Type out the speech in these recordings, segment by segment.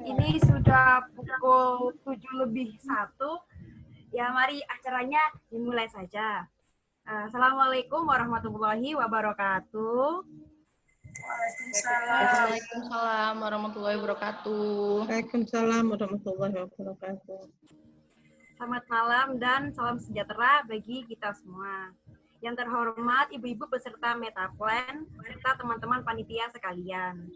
Ini sudah pukul 7:01. Ya, mari acaranya dimulai saja. Assalamualaikum warahmatullahi wabarakatuh. Waalaikumsalam warahmatullahi wabarakatuh. Waalaikumsalam warahmatullahi wabarakatuh. Selamat malam dan salam sejahtera bagi kita semua. Yang terhormat ibu-ibu peserta Metaplan serta teman-teman panitia sekalian.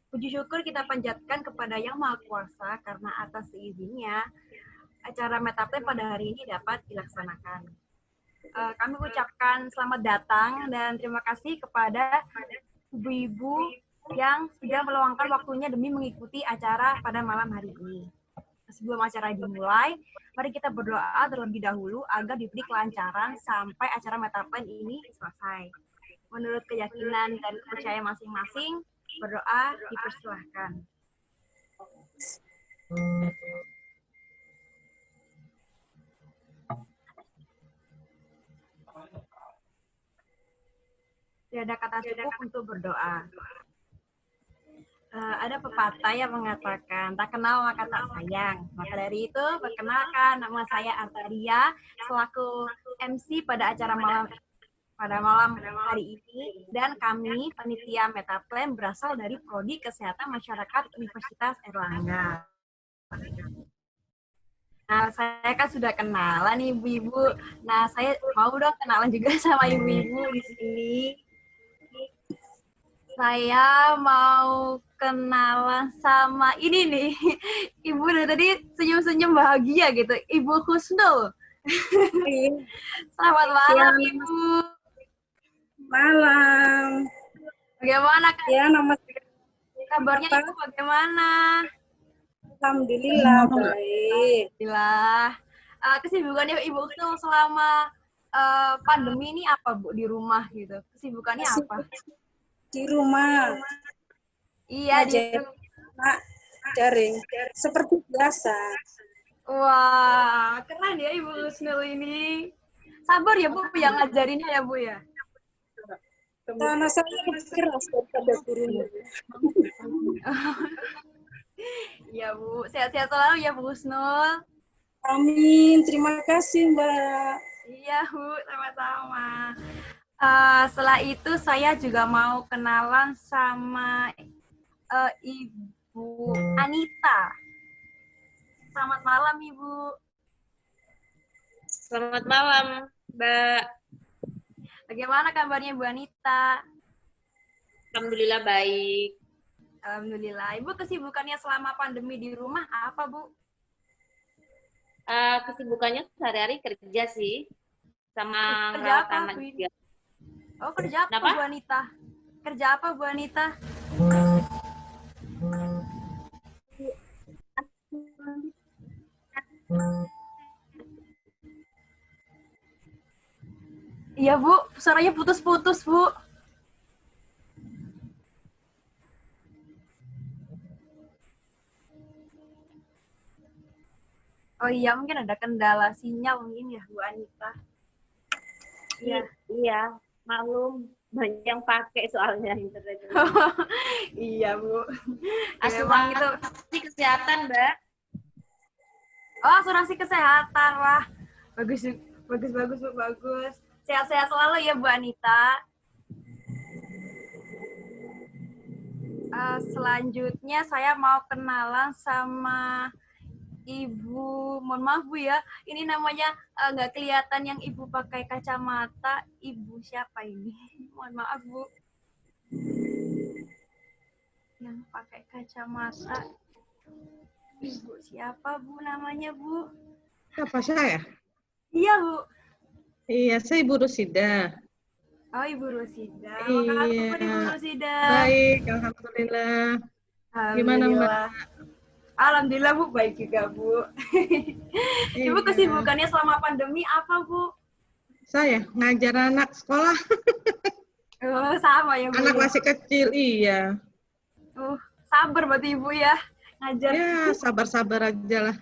Puji syukur kita panjatkan kepada Yang Maha Kuasa karena atas izinnya acara Metaplan pada hari ini dapat dilaksanakan. Kami ucapkan selamat datang dan terima kasih kepada ibu-ibu yang sudah meluangkan waktunya demi mengikuti acara pada malam hari ini. Sebelum acara dimulai, mari kita berdoa terlebih dahulu agar diberi kelancaran sampai acara Metaplan ini selesai. Menurut keyakinan dan kepercayaan masing-masing, berdoa dipersilahkan. Tidak ada kata cukup untuk berdoa. Ada pepatah yang mengatakan, tak kenal maka tak sayang. Maka dari itu, perkenalkan nama saya Artaria, selaku MC pada acara malam hari ini. Dan kami, panitia Metaplan, berasal dari Prodi Kesehatan Masyarakat Universitas Erlangga. Nah, saya kan sudah kenalan ibu-ibu. Nah, saya mau dong kenalan juga sama ibu-ibu di sini. Saya mau kenalan sama ini nih. Ibu dari tadi senyum-senyum bahagia gitu. Ibu Husnul. Selamat malam, ya, Ibu. Malam. Bagaimana Ya, nama kabarnya Ibu bagaimana? Alhamdulillah baik. Alhamdulillah. Kesibukannya Ibu Husnul selama pandemi ini apa, Bu, di rumah gitu? Kesibukannya apa? Di rumah. Iya, di rumah. Daring. Seperti biasa. Wah, keren ya Ibu Husnul ini. Sabar ya Bu yang ngajarinnya ya Bu ya. Karena saya lebih keras daripada gurunya. Iya Bu, sehat-sehat selalu ya Bu Husnul. Amin, terima kasih Mbak. Iya Bu, sama-sama. Setelah itu saya juga mau kenalan sama Ibu Anita. Selamat malam Ibu. Selamat malam, Mbak. Bagaimana kabarnya Bu Anita? Alhamdulillah baik. Alhamdulillah. Ibu kesibukannya selama pandemi di rumah apa Bu? Kesibukannya sehari-hari kerja sih, sama kerja ngerawat apa, anak juga. Oh, kerja apa Kenapa? Bu Anita? Kerja apa Bu Anita? Iya Bu, suaranya putus-putus Bu. Oh iya, mungkin ada kendala sinyal mungkin ya Bu Anita. Iya, maklum banyak yang pakai soalnya internet. Iya Bu. Asuransi itu kesehatan Mbak. Oh, asuransi kesehatan, wah bagus Bu, bagus. Sehat-sehat selalu ya Bu Anita. Selanjutnya saya mau kenalan sama Ibu, mohon maaf Bu ya, ini namanya nggak kelihatan yang Ibu pakai kacamata. Ibu siapa ini? Mohon maaf Bu. Yang pakai kacamata. Ibu siapa Bu namanya Bu? Apa saya? Iya Bu. Iya, saya Ibu Rusida. Oh Ibu Rusida. Iya. Ibu Rusida. Baik, alhamdulillah. Gimana Mbak? Alhamdulillah Bu, baik juga Bu. Ibu kesibukannya selama pandemi apa Bu? Saya ngajar anak sekolah. Oh, sama ya Bu. Anak masih kecil, iya. Sabar berarti Ibu ya ngajar. Ya, sabar-sabar aja lah.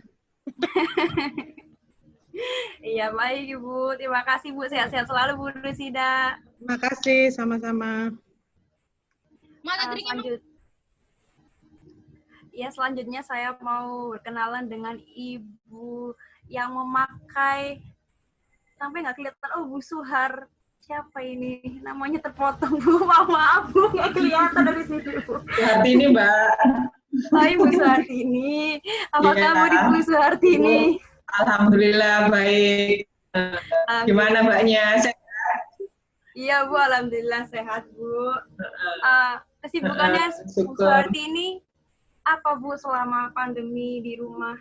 Iya, baik Ibu. Terima kasih Bu, sehat-sehat selalu Bu Rusida. Terima kasih, sama-sama. Mana Ya, selanjutnya saya mau berkenalan dengan ibu yang memakai, sampai nggak kelihatan, oh Bu Suhar. Siapa ini? Namanya terpotong, Bu. Maaf, Bu. Nggak kelihatan dari sini, Bu. Ini Mbak. Hai, Bu Suhartini. Apa Iya. kabar Ibu Suhartini? Alhamdulillah baik. Gimana Mbaknya? Iya, Bu. Alhamdulillah sehat, Bu. Kesibukannya Bu Syukur. Suhartini apa, Bu, selama pandemi di rumah?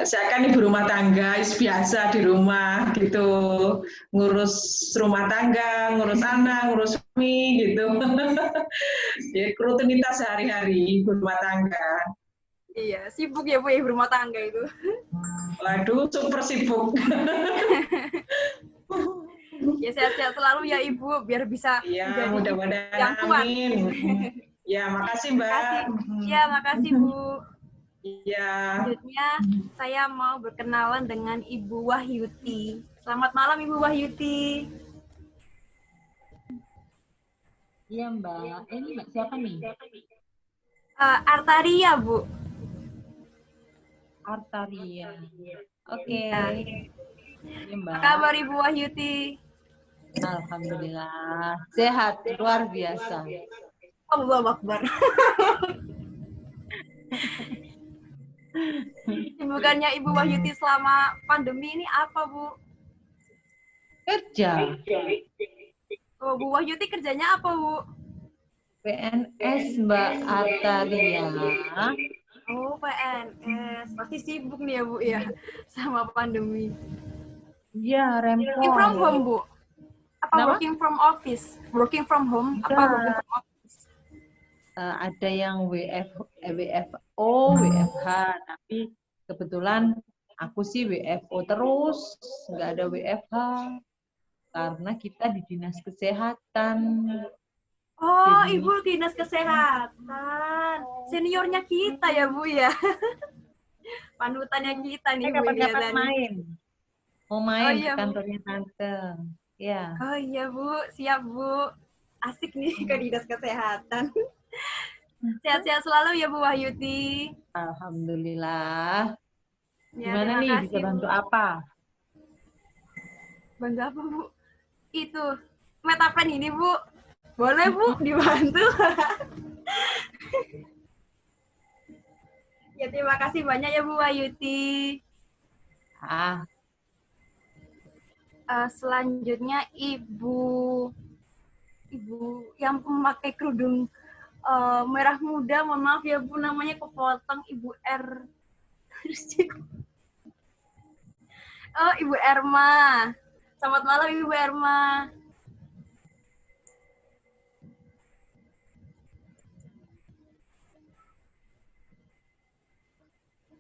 Saya kan ibu rumah tangga, biasa di rumah gitu, ngurus rumah tangga, ngurus anak, ngurus suami gitu. Ya, rutinitas sehari-hari ibu rumah tangga. Iya, sibuk ya, Bu, ibu rumah tangga itu. Waduh, super sibuk. Ya, sehat-sehat selalu ya, Ibu, biar bisa Iya, menjadi mudah-mudahan. yang kuat. Amin. Ya, makasih Mbak. Makasih. Ya, makasih, Bu. Iya. Selanjutnya, saya mau berkenalan dengan Ibu Wahyuti. Selamat malam, Ibu Wahyuti. Iya Mbak, ini Mbak siapa nih? Artaria, Bu. Artaria. Oke. Iya. Iya Mbak. Apa kabar Ibu Wahyuti? Alhamdulillah. Sehat, luar biasa. Allahu Akbar. Kesibukannya Ibu Wahyuti selama pandemi ini apa, Bu? Kerja. Oh, Bu Wahyuti kerjanya apa, Bu? PNS Mbak Artaria. Oh, PNS. Pasti sibuk nih ya, Bu, ya, sama pandemi. Iya, Working from rempong. home, Bu? Apa Kenapa? working from office? Working from home? Apa Iya. working from office? Ada yang WFO, WFH, tapi kebetulan aku sih WFO terus, nggak ada WFH. Karena kita di dinas kesehatan. Oh, Jadi- Ibu dinas kesehatan. Seniornya kita ya, Bu, ya. Panutannya kita nih, Bu, Kapan-kapan kelihatannya. main. Mau main Oh, ke iya, Bu. kantornya tante. Ya. Oh iya, Bu. Siap, Bu. Asik nih ke dinas kesehatan. Sehat-sehat selalu ya, Bu Wahyuti. Alhamdulillah. Ya, Gimana terima nih, kasih, bisa bantu Bu. apa? Bantu apa, Bu? Itu, Metapen ini, Bu. Boleh, Bu, dibantu. Ya, terima kasih banyak ya, Bu Wahyuti. Selanjutnya Ibu yang memakai kerudung merah muda, mohon maaf ya Bu, namanya kepotong, Ibu R. Oh, Ibu Erma. Selamat malam, Ibu Erma.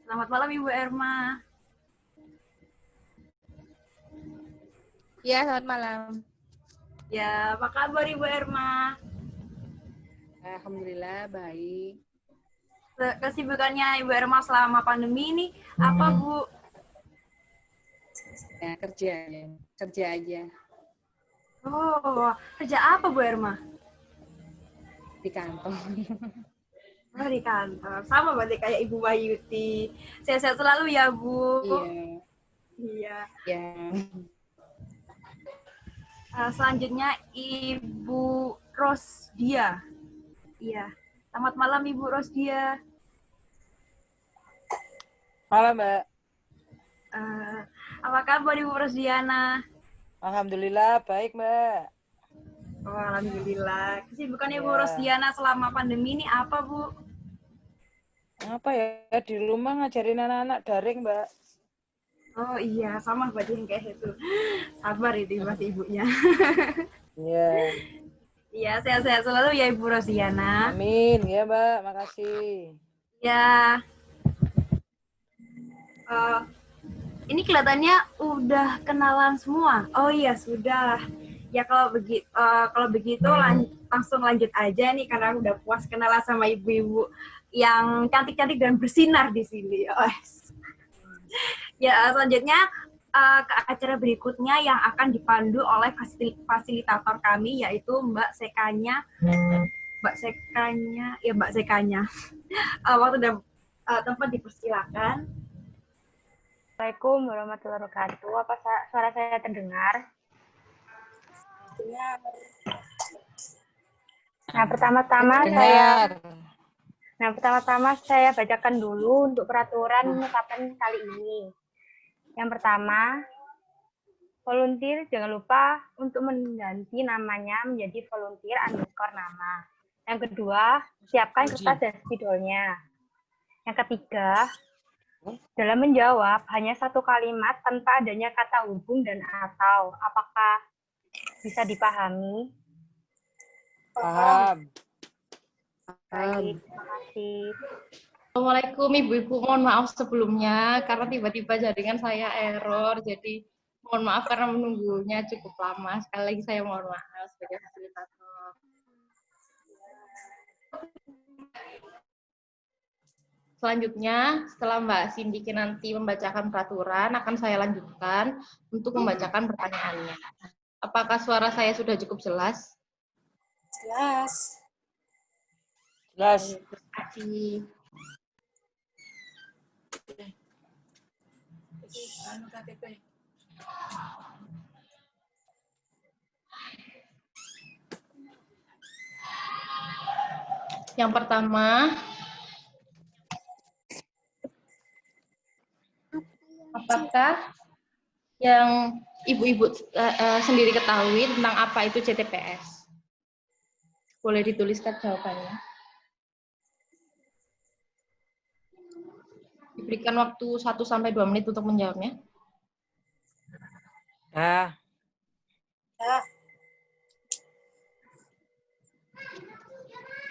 Selamat malam, Ibu Erma. Ya, selamat malam. Ya, apa kabar Ibu Erma? Alhamdulillah, baik. Kesibukannya Ibu Erma selama pandemi ini apa, Bu? Ya, kerja aja Oh, kerja apa Bu Erma? di kantor. Oh, di kantor. Sama berarti kayak Ibu Wahyuti. Sehat-sehat selalu ya, Bu. Iya, Iya. ya. Selanjutnya Ibu Rosdia. Iya. Selamat malam Ibu Rosdia. Malam, Mbak. Apa kabar Ibu Rosdiana? Alhamdulillah, baik, Mbak. Oh, alhamdulillah. Kesibukan Ibu Ya. Rosdiana selama pandemi ini apa, Bu? Apa ya, di rumah ngajarin anak-anak daring, Mbak. Oh iya, sama berarti yang kayak itu. Sabar itu pasti ibunya. Iya. Iya, sehat-sehat selalu ya Ibu Rosdiana. Amin, ya, Mbak. Makasih. Ya. Ini kelihatannya udah kenalan semua. Oh iya, sudah. Ya kalau begitu langsung lanjut aja nih karena udah puas kenalan sama ibu-ibu yang cantik-cantik dan bersinar di sini. Oh. Ya, selanjutnya ke acara berikutnya yang akan dipandu oleh fasilitator kami yaitu Mbak Sekanya Mbak Sekanya, ya Mbak Sekanya. Waktu dan tempat dipersilakan. Assalamualaikum warahmatullahi wabarakatuh. Apa suara saya terdengar? Dengar. Nah, pertama-tama saya bacakan dulu untuk peraturan Metaplen kali ini. Yang pertama, volunteer jangan lupa untuk mengganti namanya menjadi volunteer underscore nama. Yang kedua, siapkan kertas dan spidolnya. Yang ketiga, dalam menjawab hanya satu kalimat tanpa adanya kata hubung dan atau. Apakah bisa dipahami? Paham. Baik, terima kasih. Assalamualaikum Ibu-Ibu, mohon maaf sebelumnya karena tiba-tiba jaringan saya error, jadi mohon maaf karena menunggunya cukup lama. Sekali lagi saya mohon maaf sebagai fasilitator. Selanjutnya, setelah Mbak Sindiki nanti membacakan peraturan, akan saya lanjutkan untuk membacakan pertanyaannya. Apakah suara saya sudah cukup jelas? Jelas. Jelas. Terima kasih. Yang pertama, apakah yang ibu-ibu sendiri ketahui tentang apa itu CTPS? Boleh dituliskan jawabannya. Diberikan waktu 1-2 menit untuk menjawabnya. Ya.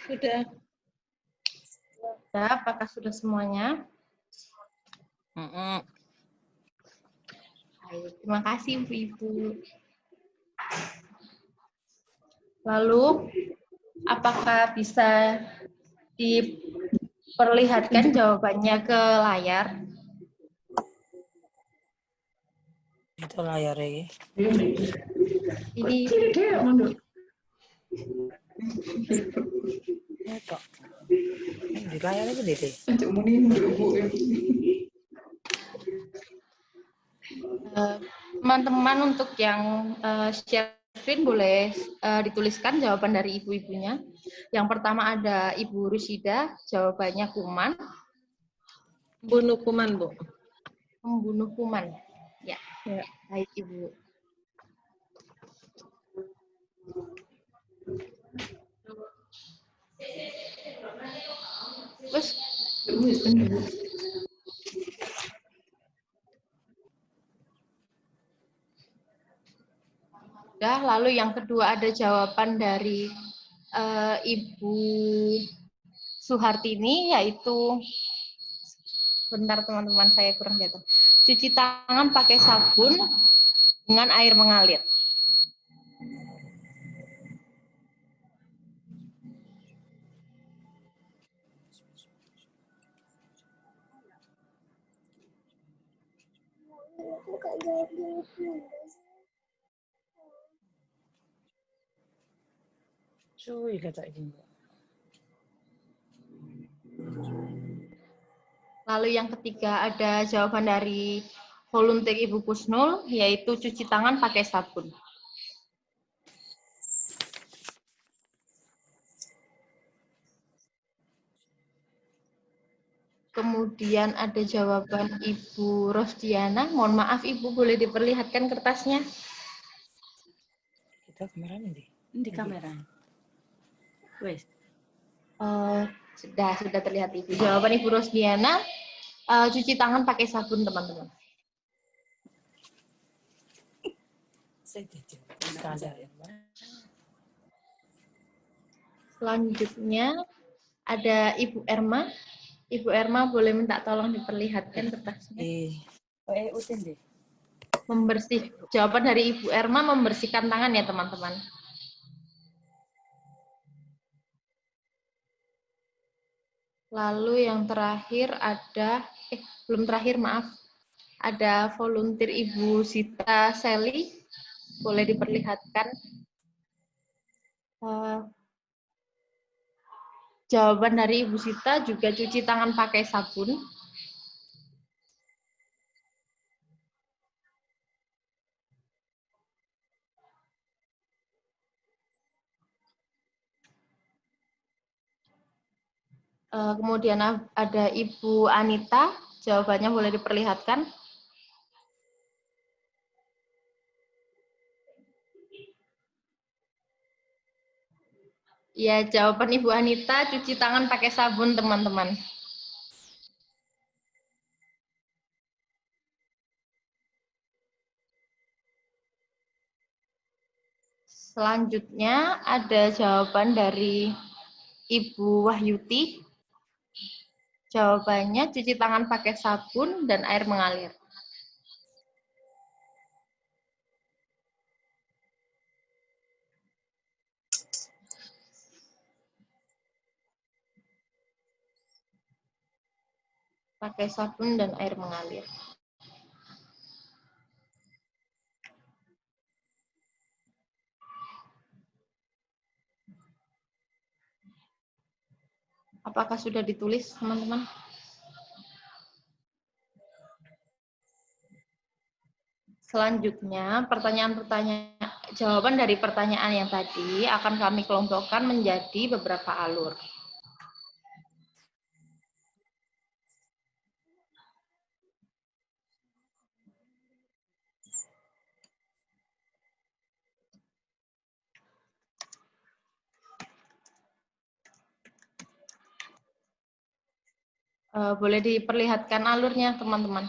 Sudah. Sudah, apakah sudah semuanya? Baik, terima kasih Ibu-Ibu. Lalu, apakah bisa diperlihatkan jawabannya ke layar? Itu layarnya. Ini Di layarnya gede. teman-teman untuk yang share screen boleh dituliskan jawaban dari ibu-ibunya. Yang pertama ada Ibu Rusida, jawabannya kuman. Bunuh kuman, Bu. Membunuh kuman. Ya, baik Ibu. Terus, lalu yang kedua ada jawaban dari Ibu Suhartini, yaitu, bentar teman-teman saya kurang jatuh. Cuci tangan pakai sabun dengan air mengalir. Cuy kata ini. Lalu yang ketiga ada jawaban dari volunteer Ibu Kusnul, yaitu cuci tangan pakai sabun. Kemudian ada jawaban Ibu Rosdiana. Mohon maaf Ibu, boleh diperlihatkan kertasnya? Kita kameranya Di kamera. Wes. Sudah terlihat Ibu. Jawaban Ibu Rosdiana, cuci tangan pakai sabun, teman-teman. Selanjutnya ada Ibu Erma. Ibu Erma boleh minta tolong diperlihatkan kertasnya. Jawaban dari Ibu Erma, membersihkan tangan ya teman-teman. Lalu yang terakhir ada, belum terakhir maaf, ada volunteer Ibu Sita Seli, boleh diperlihatkan Jawaban dari Ibu Sita juga cuci tangan pakai sabun. Kemudian ada Ibu Anita, jawabannya boleh diperlihatkan. Ya, jawaban Ibu Anita, cuci tangan pakai sabun, teman-teman. Selanjutnya ada jawaban dari Ibu Wahyuti. Jawabannya cuci tangan pakai sabun dan air mengalir. Pakai sabun dan air mengalir. Apakah sudah ditulis, teman-teman? Selanjutnya, jawaban dari pertanyaan yang tadi akan kami kelompokkan menjadi beberapa alur. Boleh diperlihatkan alurnya, teman-teman.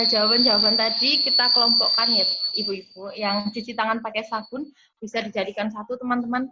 Jawaban-jawaban tadi kita kelompokkan ya, ibu-ibu. Yang cuci tangan pakai sabun bisa dijadikan satu, teman-teman.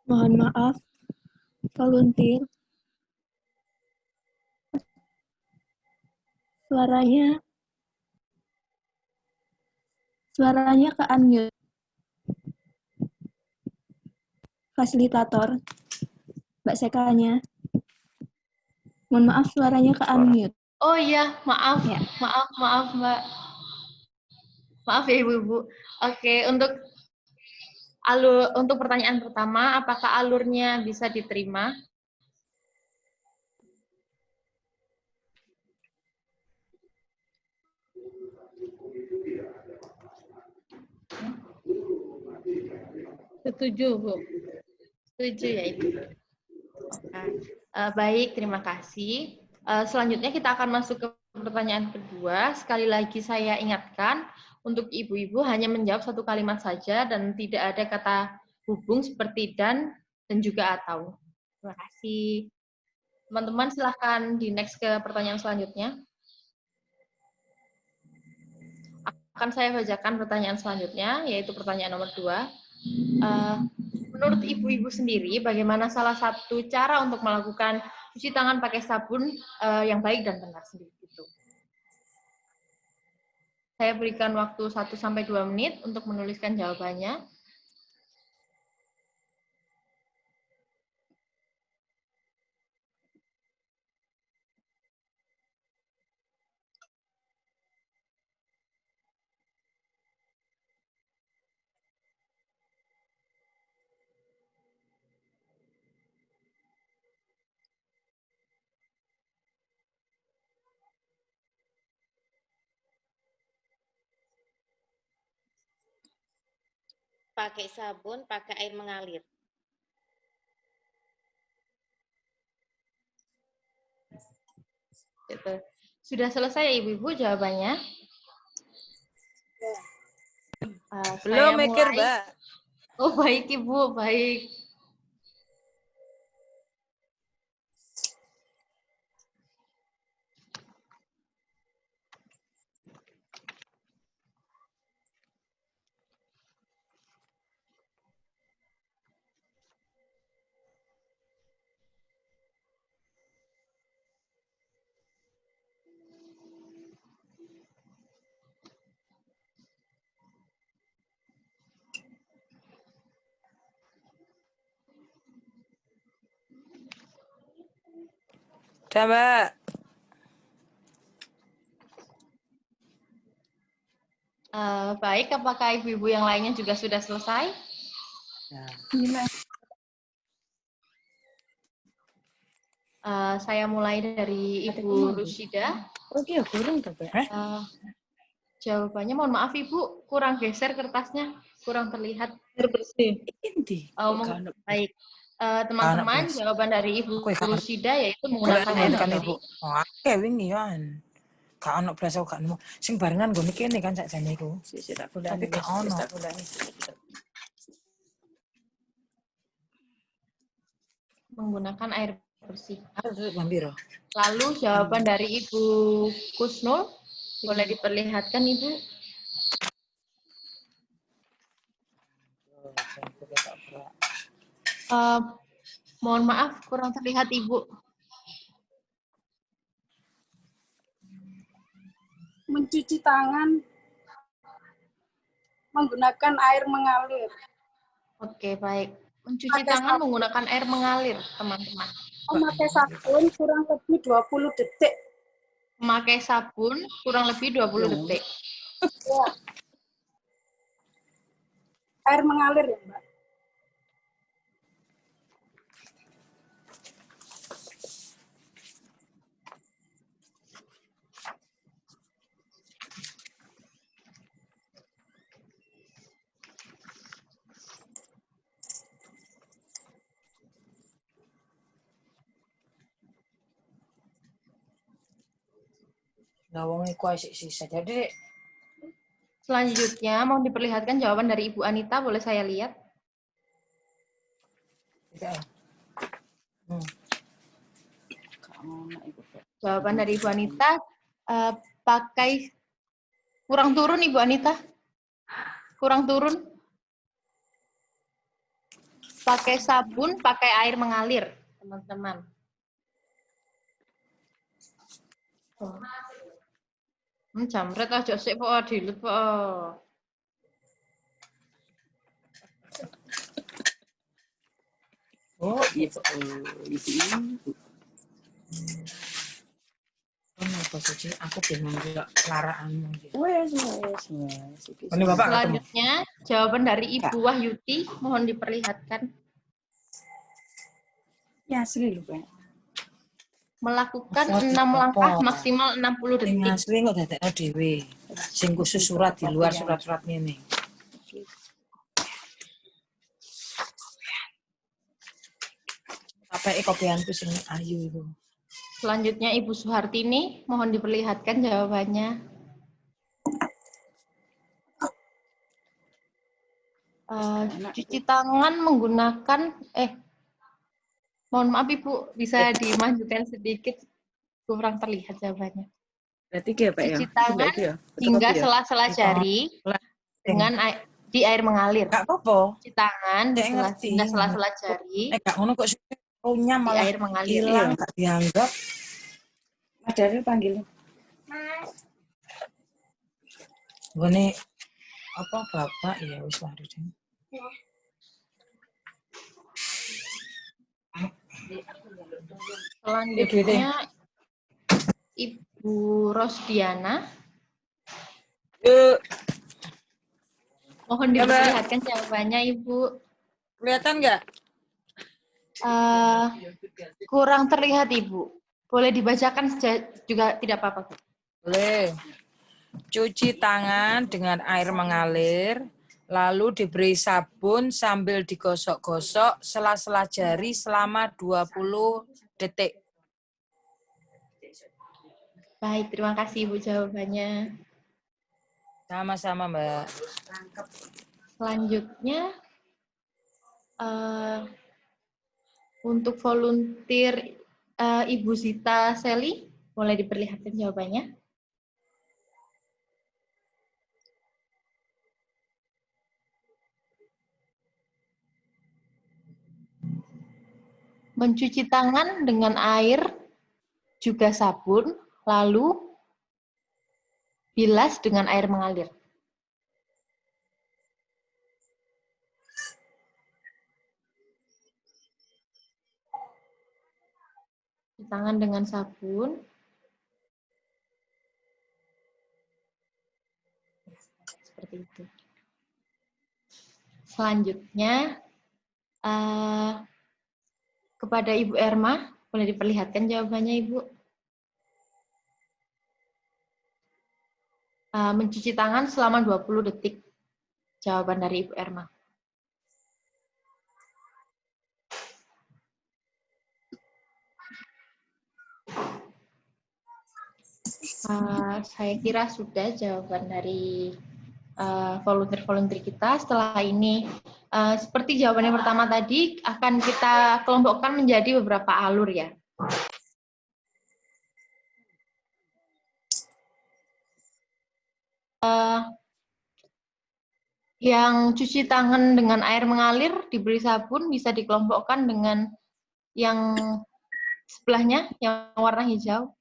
Mohon maaf, volunteer. Suaranya ke unmute. Fasilitator, Mbak Sekanya. Mohon maaf, suaranya ke unmute. Oh iya, maaf, ya. maaf Mbak. Maaf ya ibu-ibu. Oke, untuk pertanyaan pertama, apakah alurnya bisa diterima? Setuju, Bu. Setuju ya Ibu. Baik, terima kasih. Selanjutnya kita akan masuk ke pertanyaan kedua. Sekali lagi saya ingatkan, untuk ibu-ibu hanya menjawab satu kalimat saja dan tidak ada kata hubung seperti dan juga atau. Terima kasih. Teman-teman silahkan di next ke pertanyaan selanjutnya. Akan saya bacakan pertanyaan selanjutnya, yaitu pertanyaan nomor 2. Menurut ibu-ibu sendiri, bagaimana salah satu cara untuk melakukan cuci tangan pakai sabun yang baik dan benar sendiri itu? Saya berikan waktu 1-2 menit untuk menuliskan jawabannya. Pakai sabun, pakai air mengalir. Gitu. Sudah selesai ya ibu-ibu jawabannya? Belum Saya mikir, mulai. Mbak. Oh baik Ibu, baik. Udah, Mbak. Baik, apakah ibu-ibu yang lainnya juga sudah selesai? Saya mulai dari Ibu Rusyida. Oke, kurang tapi. Jawabannya, mohon maaf Ibu, kurang geser kertasnya, kurang terlihat. Bersih. Baik. Teman-teman, jawaban dari Ibu Rusyida yaitu menggunakan air bersih. Oke, wingi kan. Gak ono blas gak nemu. Sing barengan nggo kene kan sakjane iku. Tapi gak ono. Menggunakan air bersih. Mampiro. Lalu jawaban dari Ibu Kusnul, boleh diperlihatkan Ibu? Mohon maaf, kurang terlihat Ibu. Mencuci tangan menggunakan air mengalir. Oke, baik. Mencuci tangan menggunakan air mengalir, teman-teman. Memakai sabun kurang lebih 20 detik. Memakai sabun kurang lebih 20 detik. Ya. Air mengalir ya, Mbak. Lawang iku sisa. Jadi selanjutnya mau diperlihatkan jawaban dari Ibu Anita, boleh saya lihat? Jawaban dari Ibu Anita, pakai kurang turun Ibu Anita. Kurang turun. Pakai sabun, pakai air mengalir, teman-teman. Jamret aja sik kok dilut kok. Oh, iya Pak. apa sih? Aku bingung juga laraanmu. Wes. Ini Bapak selanjutnya jawaban dari Ibu Wahyuti, mohon diperlihatkan. Ya, asli lho, Pak. Melakukan 6 langkah maksimal 60 detik. Asli kok dadekno dhewe. Sing khusus surat di luar surat-surat ngene. apike kopianku sing ayu iku. Selanjutnya Ibu Suhartini, mohon diperlihatkan jawabannya. Cuci tangan menggunakan, mohon maaf Ibu, bisa dimajukan sedikit, kurang terlihat jawabannya. Berarti ya, Pak ya? Cuci tangan hingga sela-sela jari dengan di air mengalir. Gak apa-apa. Cuci tangan hingga sela-sela jari Gak ngono kok punya di malah air mengalir. hilang, gak dianggap. Mas Daril panggil. Gini apa bapak ya wis waduh. Selanjutnya Ibu Rosdiana. Mohon diperlihatkan jawabannya Ibu. Kelihatan nggak? Kurang terlihat Ibu. Boleh dibacakan juga tidak apa-apa. Boleh. Cuci tangan dengan air mengalir, lalu diberi sabun sambil digosok-gosok sela-sela jari selama 20 detik. Baik, terima kasih Ibu jawabannya. Sama-sama, Mbak. Selanjutnya, untuk volunteer Ibu Zita Seli, boleh diperlihatkan jawabannya. Mencuci tangan dengan air, juga sabun, lalu bilas dengan air mengalir. Cuci tangan dengan sabun. Seperti itu. Selanjutnya, kepada Ibu Erma, boleh diperlihatkan jawabannya, Ibu. Mencuci tangan selama 20 detik. Jawaban dari Ibu Erma. Saya kira sudah jawaban dari volunteer-volunteer kita. Setelah ini, seperti jawaban yang pertama tadi, akan kita kelompokkan menjadi beberapa alur ya. Yang cuci tangan dengan air mengalir, diberi sabun, bisa dikelompokkan dengan yang sebelahnya, yang warna hijau.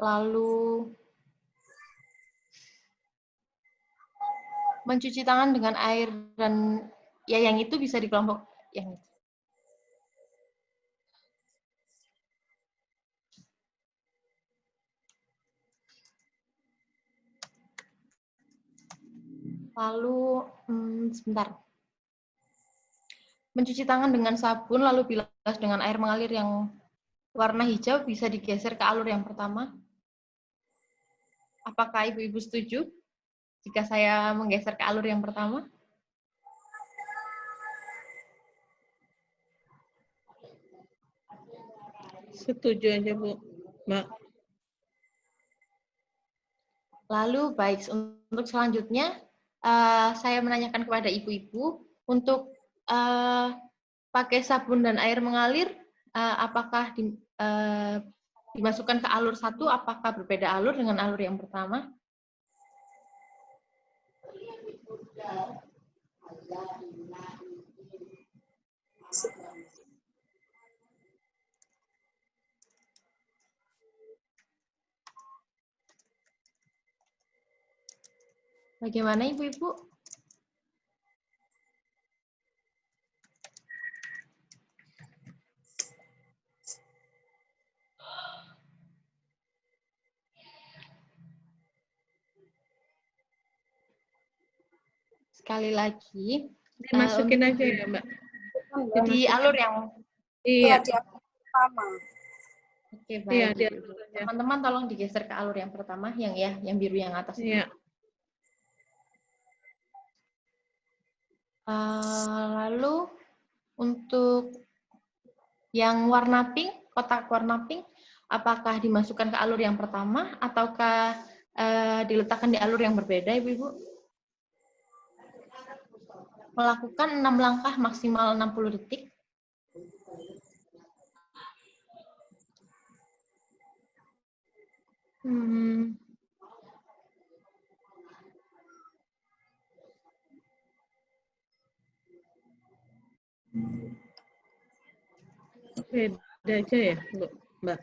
Lalu mencuci tangan dengan air dan ya yang itu bisa dikelompok yang itu. Lalu sebentar. Mencuci tangan dengan sabun lalu bilas dengan air mengalir yang warna hijau bisa digeser ke alur yang pertama. Apakah ibu-ibu setuju jika saya menggeser ke alur yang pertama? Setuju aja, Bu. Mbak. Lalu, baik, untuk selanjutnya, saya menanyakan kepada ibu-ibu, untuk pakai sabun dan air mengalir, apakah dimasukkan ke alur satu, apakah berbeda alur dengan alur yang pertama? Bagaimana ibu-ibu? Sekali lagi, Dimasukin aja ya, Mbak. di alur yang Iya. Di alur pertama. Oke, Iya, baik. di Ibu-ibu. atas aja. Teman-teman tolong digeser ke alur yang pertama, yang biru yang atas itu. Iya. Lalu untuk yang warna pink, kotak warna pink, apakah dimasukkan ke alur yang pertama ataukah diletakkan di alur yang berbeda, Ibu-ibu? Melakukan 6 langkah maksimal 60 detik. Beda aja ya, Bu, Mbak?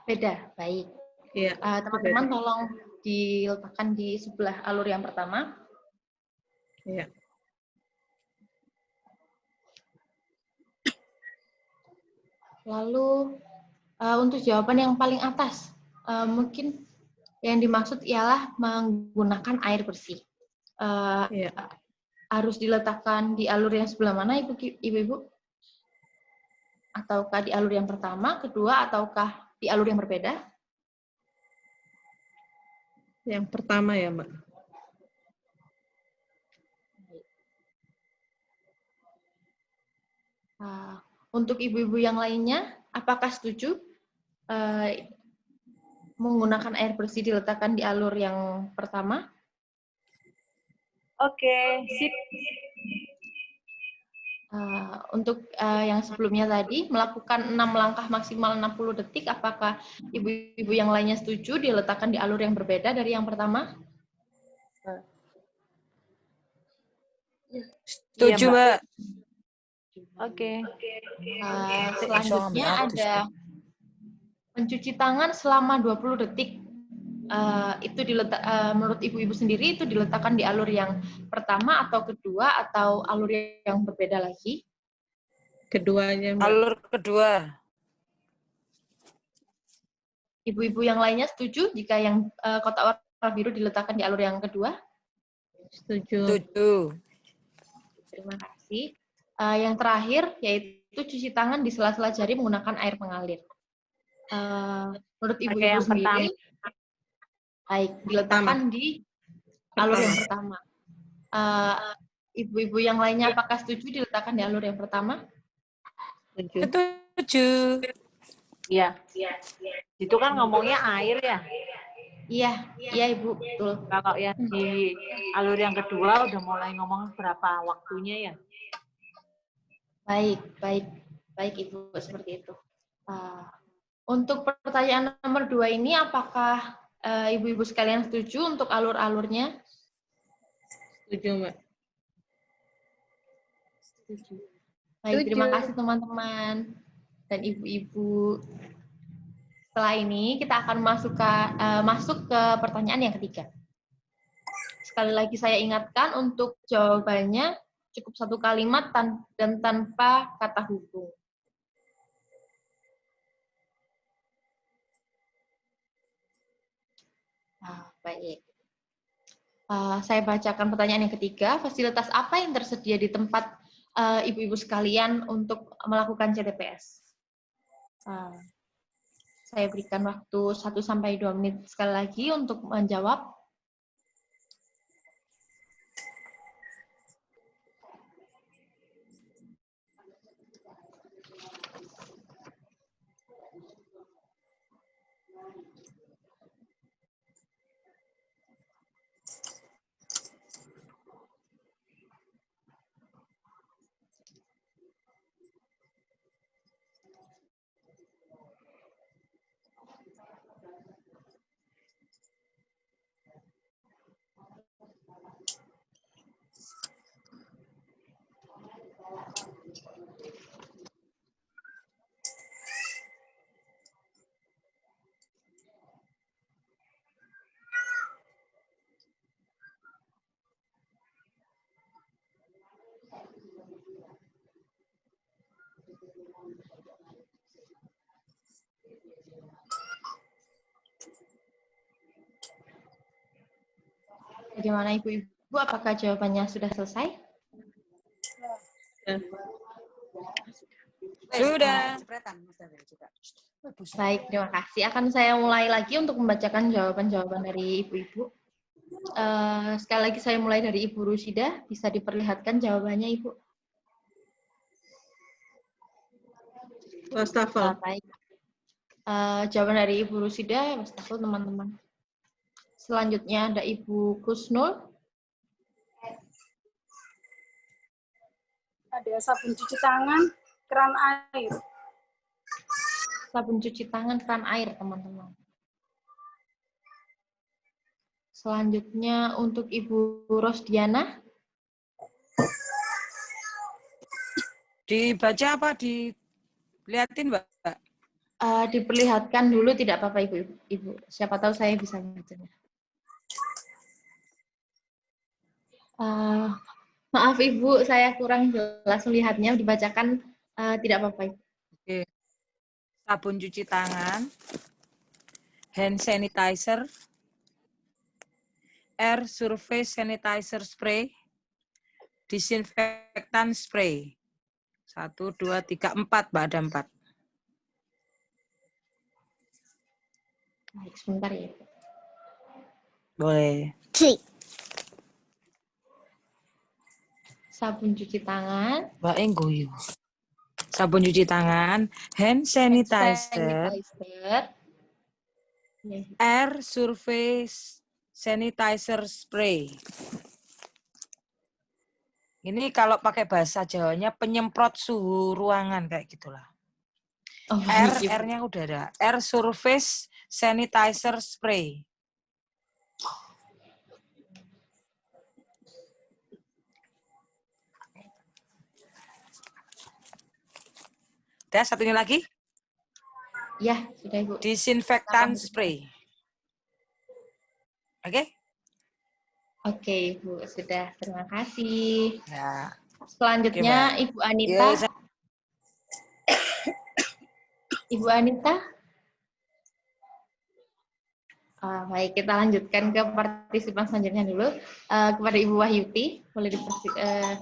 Beda, baik. Iya. Teman-teman tolong diletakkan di sebelah alur yang pertama. Iya. Lalu untuk jawaban yang paling atas, mungkin yang dimaksud ialah menggunakan air bersih. Iya. Harus diletakkan di alur yang sebelah mana, Ibu-ibu? Ataukah di alur yang pertama, kedua, ataukah di alur yang berbeda? Yang pertama ya, Mbak. Untuk ibu-ibu yang lainnya, apakah setuju menggunakan air bersih diletakkan di alur yang pertama? Oke, sip. Untuk yang sebelumnya tadi, melakukan 6 langkah maksimal 60 detik, apakah ibu-ibu yang lainnya setuju diletakkan di alur yang berbeda dari yang pertama? Setuju, Mbak. Oke. Selanjutnya ada mencuci tangan selama 20 detik. Itu menurut ibu-ibu sendiri itu diletakkan di alur yang pertama atau kedua atau alur yang berbeda lagi? Keduanya, Mbak. Alur kedua. Ibu-ibu yang lainnya setuju jika yang kotak warna biru diletakkan di alur yang kedua? Setuju. Setuju. Terima kasih. Yang terakhir yaitu cuci tangan di sela-sela jari menggunakan air mengalir. Menurut ibu-ibu sendiri, baik, diletakkan di alur yang pertama. Ibu-ibu yang lainnya apakah setuju diletakkan di alur yang pertama? Setuju. Iya. Itu kan ngomongnya air ya? Iya Ibu, betul. Kalau yang di alur yang kedua udah mulai ngomong berapa waktunya ya? Baik Ibu, seperti itu. Untuk pertanyaan nomor 2 ini, apakah ibu-ibu sekalian setuju untuk alur-alurnya? Setuju, Mbak. Setuju. Baik, terima kasih teman-teman dan ibu-ibu. Setelah ini kita akan masuk ke pertanyaan yang ketiga. Sekali lagi saya ingatkan untuk jawabannya cukup satu kalimat dan tanpa kata hubung. Baik. Saya bacakan pertanyaan yang ketiga. Fasilitas apa yang tersedia di tempat ibu-ibu sekalian untuk melakukan CTPS? Saya berikan waktu 1-2 menit sekali lagi untuk menjawab. Bagaimana Ibu-ibu? Ibu, apakah jawabannya sudah selesai? Sudah. Baik, terima kasih. Akan saya mulai lagi untuk membacakan jawaban-jawaban dari ibu-ibu. Sekali lagi saya mulai dari Ibu Rusida. Bisa diperlihatkan jawabannya, Ibu? Wastafel. Baik. Jawaban dari Ibu Rusida, wastafel teman-teman. Selanjutnya ada Ibu Kusnul. Ada sabun cuci tangan, keran air. Sabun cuci tangan, keran air, teman-teman. Selanjutnya untuk Ibu Rosdiana. Dibaca apa? Dilihatin, Mbak? Diperlihatkan dulu, tidak apa-apa Ibu. Siapa tahu saya bisa membacanya. Maaf Ibu, saya kurang jelas melihatnya. Dibacakan tidak apa-apa. Oke. Sabun cuci tangan, hand sanitizer, air surface sanitizer spray, disinfektan spray. 1, 2, 3, 4, Mbak, ada 4. Baik, sebentar ya. Boleh. Sabun cuci tangan. Mbak Enggoyo. Sabun cuci tangan, hand sanitizer, air surface sanitizer spray. Ini kalau pakai bahasa Jawanya penyemprot suhu ruangan kayak gitulah. Oh, R-nya udah ada. Air surface sanitizer spray. Ada satunya lagi? Ya, sudah Ibu. Disinfektan spray. Oke? Oke, Ibu. Sudah. Terima kasih. Ya. Selanjutnya Oke, Ibu Anita. Ya, Ibu Anita. Baik, kita lanjutkan ke partisipan selanjutnya dulu. Kepada Ibu Wahyuti, boleh dipersilakan.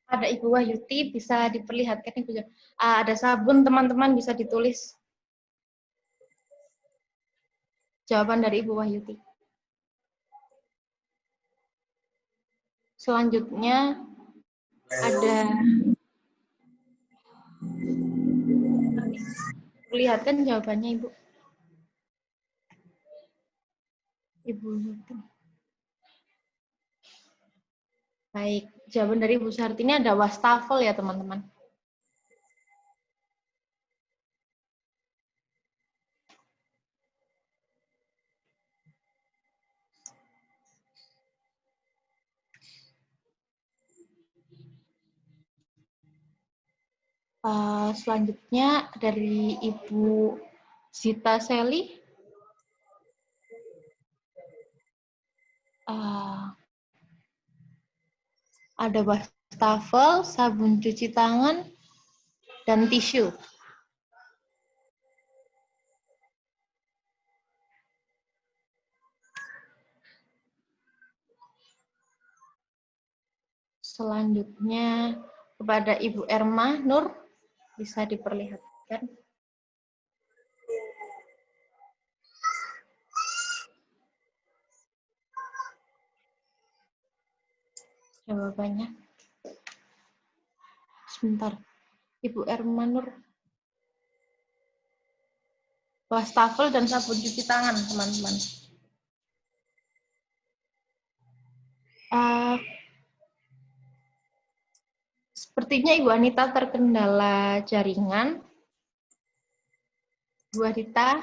Ada Ibu Wahyuti, bisa diperlihatkan Ibu. Ada sabun, teman-teman bisa ditulis. Jawaban dari Ibu Wahyuti. Selanjutnya ada, perlihatkan jawabannya Ibu. Ibu Wahyuti. Baik, jawaban dari Ibu Sartini ada wastafel ya teman-teman. Selanjutnya dari Ibu Zita Seli. Ada wastafel, sabun cuci tangan, dan tisu. Selanjutnya kepada Ibu Erma Nur, bisa diperlihatkan. Jawabannya. Sebentar. Ibu Erma Nur. Wastafel dan sabun cuci tangan, teman-teman. Sepertinya Ibu Anita terkendala jaringan. Bu Anita.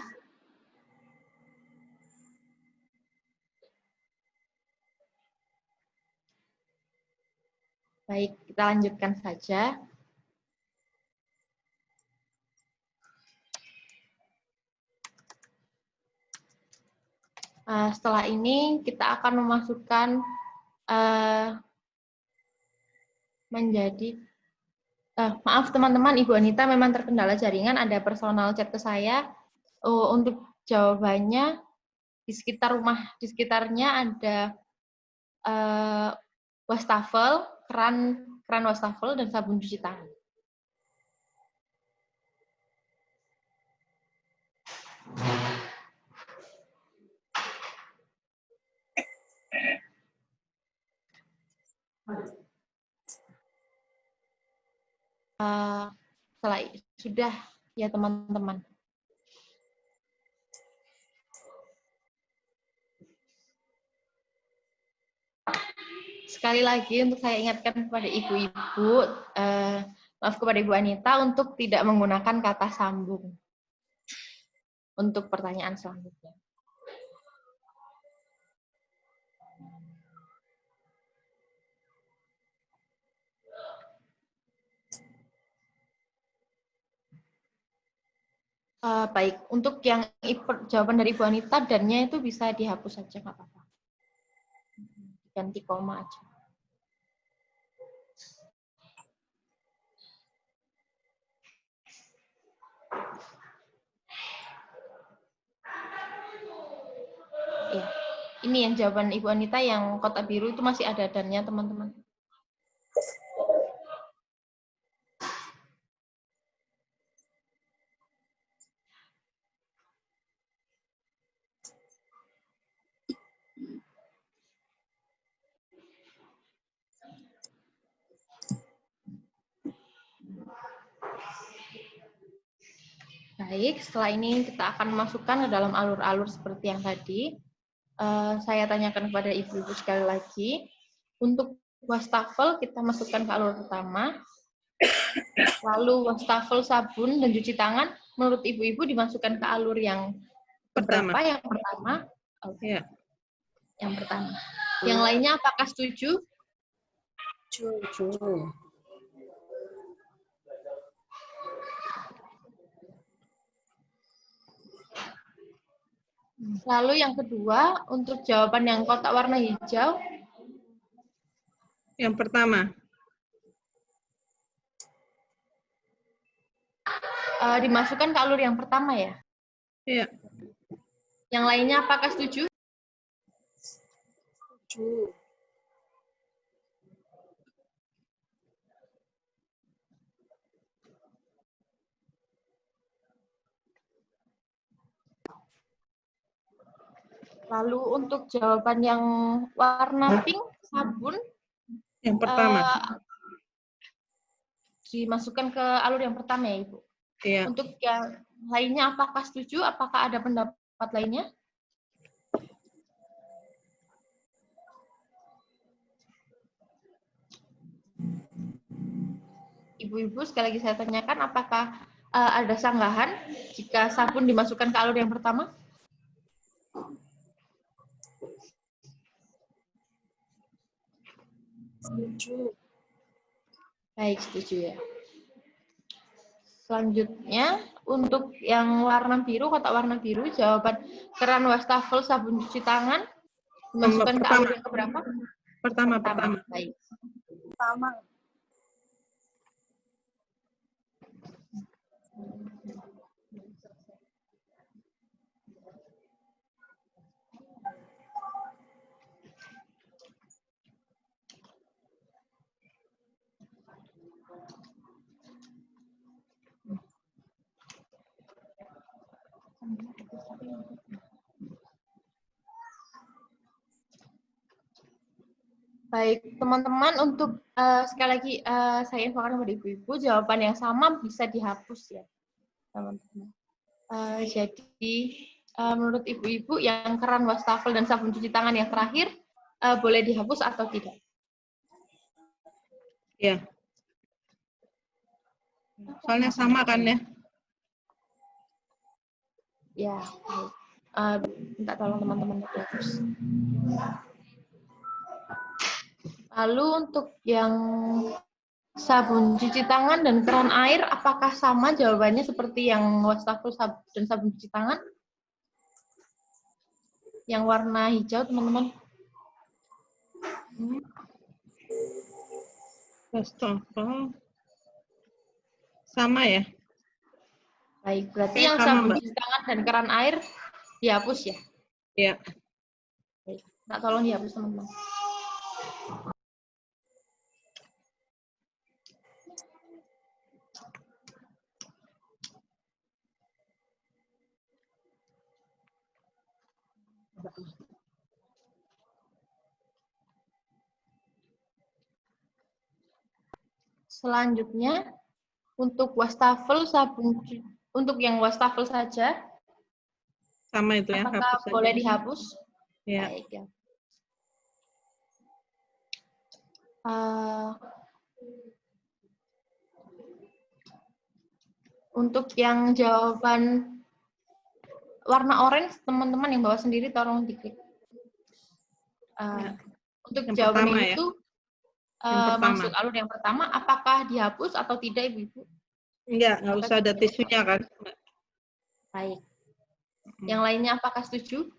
Baik, kita lanjutkan saja. Setelah ini kita akan memasukkan maaf teman-teman, Ibu Anita memang terkendala jaringan, ada personal chat ke saya. Untuk jawabannya di sekitarnya ada wastafel, keran wastafel dan sabun cuci tangan. Sudah ya teman-teman. Sekali lagi untuk saya ingatkan kepada ibu-ibu, maaf kepada Ibu Anita untuk tidak menggunakan kata sambung untuk pertanyaan selanjutnya. Baik, untuk yang jawaban dari Ibu Anita dannya itu bisa dihapus saja, nggak apa-apa. Ganti koma aja. Ya, ini yang jawaban Ibu Anita yang kotak biru itu masih ada dannya, teman-teman. Baik, setelah ini kita akan masukkan ke dalam alur-alur seperti yang tadi. Saya tanyakan kepada ibu-ibu sekali lagi. Untuk wastafel kita masukkan ke alur pertama. Lalu wastafel, sabun, dan cuci tangan menurut ibu-ibu dimasukkan ke alur yang pertama. Yang pertama? Ya. Yang pertama. Yang lainnya apakah setuju? Setuju. Lalu yang kedua, untuk jawaban yang kotak warna hijau. Yang pertama. Dimasukkan ke alur yang pertama ya? Iya. Yang lainnya apakah setuju? Setuju. Lalu untuk jawaban yang warna pink, sabun. Yang pertama. Dimasukkan ke alur yang pertama ya, Ibu? Iya. Untuk yang lainnya apakah setuju? Apakah ada pendapat lainnya? Ibu-ibu, sekali lagi saya tanyakan, apakah ada sanggahan jika sabun dimasukkan ke alur yang pertama? Setuju. Baik, setuju ya. Selanjutnya, untuk yang warna biru, kotak warna biru, jawaban keran wastafel, sabun cuci tangan, dimasukkan ke alur yang keberapa? Pertama. Baik. Pertama. Baik, teman-teman, untuk sekali lagi saya infokan kepada ibu-ibu, jawaban yang sama bisa dihapus ya, teman-teman. Jadi, menurut ibu-ibu, yang keran wastafel dan sabun cuci tangan yang terakhir, boleh dihapus atau tidak? Ya. Soalnya sama kan ya? Ya, baik. Minta tolong teman-teman dihapus. Lalu untuk yang sabun cuci tangan dan keran air, apakah sama jawabannya seperti yang wastafel dan sabun cuci tangan? yang warna hijau, teman-teman. Wastafel. Sama ya? Baik, berarti Oke, yang sama, sabun Mbak. cuci tangan dan keran air dihapus ya? Iya. Baik, Mbak tolong dihapus, teman-teman. Selanjutnya, untuk wastafel untuk yang wastafel saja, Sama itu ya, apakah hapus saja. boleh dihapus? Iya. Baik ya. Untuk yang jawaban warna orange, teman-teman yang bawa sendiri tolong diklik. Untuk Yang jawaban pertama yang ya? itu Yang pertama. masuk alur yang pertama, apakah dihapus atau tidak, Ibu-Ibu? Nggak usah ada tisunya kan? Baik. Yang lainnya apakah setuju?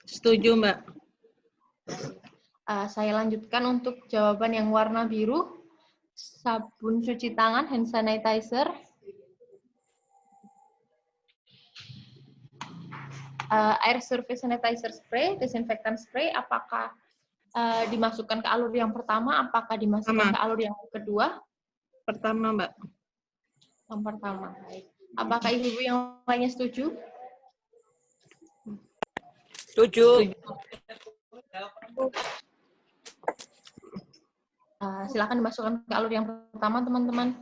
Setuju, Mbak. Saya lanjutkan untuk jawaban yang warna biru, sabun cuci tangan, hand sanitizer, air surface sanitizer spray, desinfektan spray, apakah dimasukkan ke alur yang pertama, apakah dimasukkan ke alur yang kedua? Pertama, Mbak. Yang pertama, baik. Apakah ibu-ibu yang lainnya setuju? Setuju. Silakan dimasukkan ke alur yang pertama, teman-teman.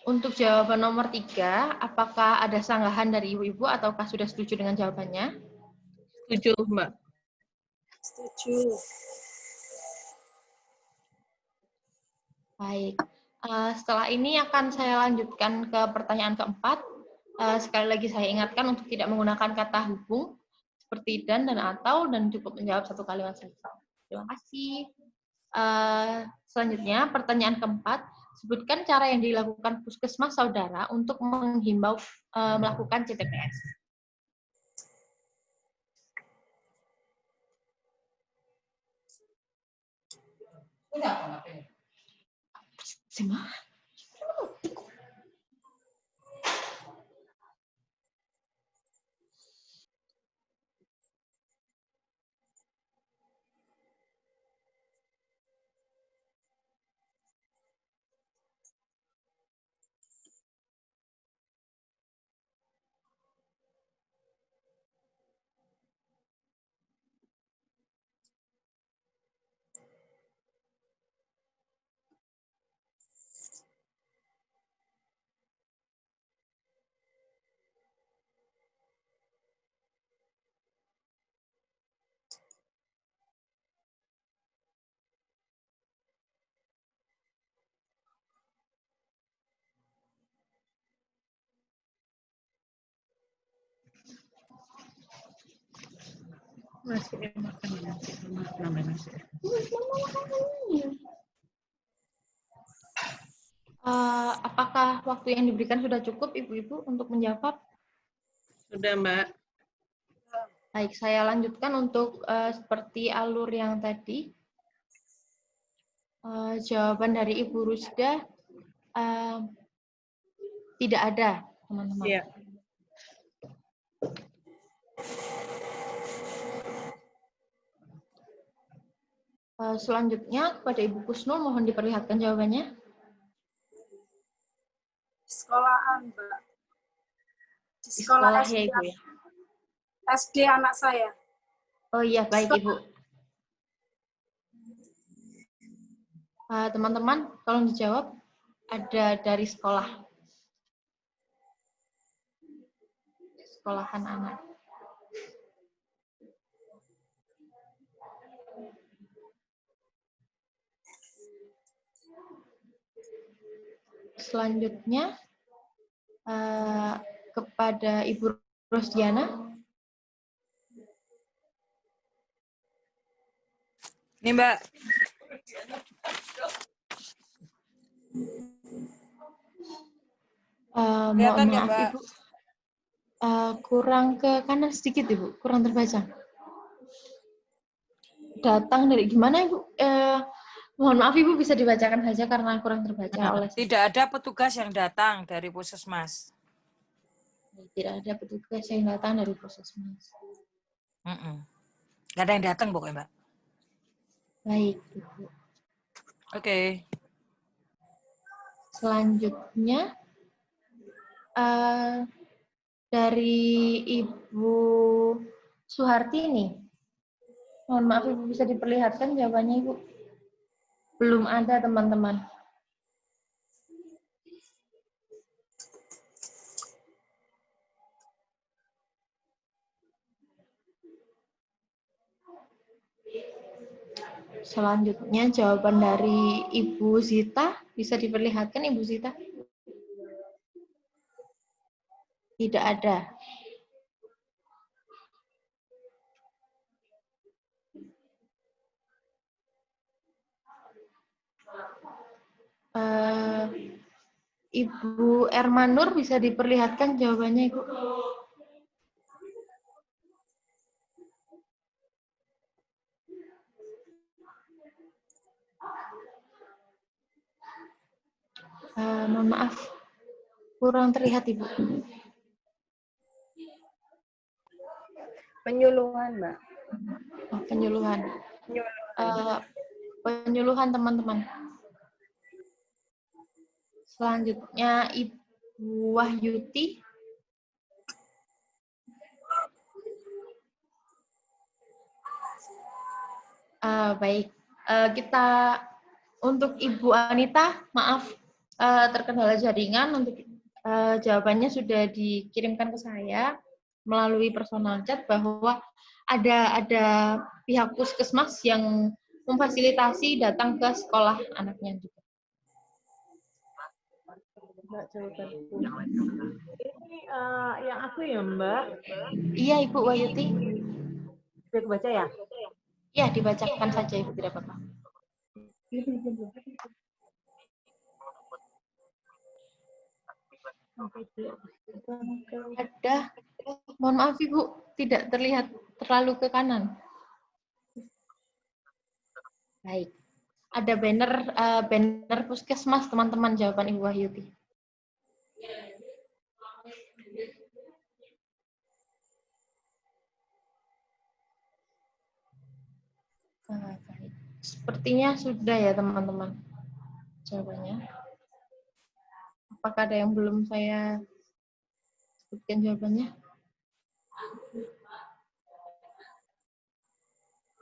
Untuk jawaban nomor 3, apakah ada sanggahan dari ibu-ibu ataukah sudah setuju dengan jawabannya? Setuju, Mbak. Setuju. Baik. Setelah ini akan saya lanjutkan ke pertanyaan keempat. Sekali lagi saya ingatkan untuk tidak menggunakan kata hubung seperti dan atau, dan cukup menjawab satu kalimat saja. Terima kasih. Selanjutnya, pertanyaan keempat. Sebutkan cara yang dilakukan puskesmas saudara untuk menghimbau melakukan CTPS. Masih makan nasi, nambah nasi. Apakah waktu yang diberikan sudah cukup, ibu-ibu, untuk menjawab? Sudah, Mbak. Baik, saya lanjutkan untuk seperti alur yang tadi. Jawaban dari Ibu Rusda tidak ada, teman-teman. Iya. Selanjutnya kepada Ibu Kusnul, mohon diperlihatkan jawabannya. Sekolahan, Mbak. Di Di sekolah sekolah SD, ya, Ibu ya. SD anak saya. Oh iya, baik Ibu. Teman-teman, tolong dijawab. Ada dari sekolah. Sekolahan anak. Selanjutnya, kepada Ibu Rosdiana. Nih, Mbak. Mohon Kelihatan nggak, maaf Mbak? Ibu, kurang ke kanan sedikit Ibu, kurang terbaca. Datang dari gimana Ibu? Mohon maaf Ibu, bisa dibacakan saja karena kurang terbaca oleh saya. Tidak ada petugas yang datang dari Puskesmas. Tidak ada petugas yang datang dari Puskesmas. Nggak ada yang datang pokoknya, Mbak. Baik, Ibu. Oke. Selanjutnya dari Ibu Suhartini. Mohon maaf Ibu, bisa diperlihatkan jawabannya Ibu? Belum ada teman-teman. Selanjutnya jawaban dari Ibu Zita, bisa diperlihatkan Ibu Zita? Tidak ada. Ibu Ermanur, bisa diperlihatkan jawabannya Ibu? Mohon maaf, kurang terlihat Ibu. Penyuluhan, Mbak. Penyuluhan. Penyuluhan teman-teman. Selanjutnya Ibu Wahyuti. Baik, kita untuk Ibu Anita, maaf terkendala jaringan. Untuk jawabannya sudah dikirimkan ke saya melalui personal chat bahwa ada pihak puskesmas yang memfasilitasi datang ke sekolah anaknya juga. Mbak, jawabanku. Ini yang aku ya, Mbak? Iya, Ibu Wahyuti. Sudah kebaca ya? Iya, dibacakan saja Ibu, tidak apa-apa. Ada, mohon maaf Ibu, tidak terlihat terlalu ke kanan. Baik, ada banner puskesmas teman-teman, jawaban Ibu Wahyuti. Baik. Sepertinya sudah ya teman-teman jawabannya. Apakah ada yang belum saya sebutkan jawabannya?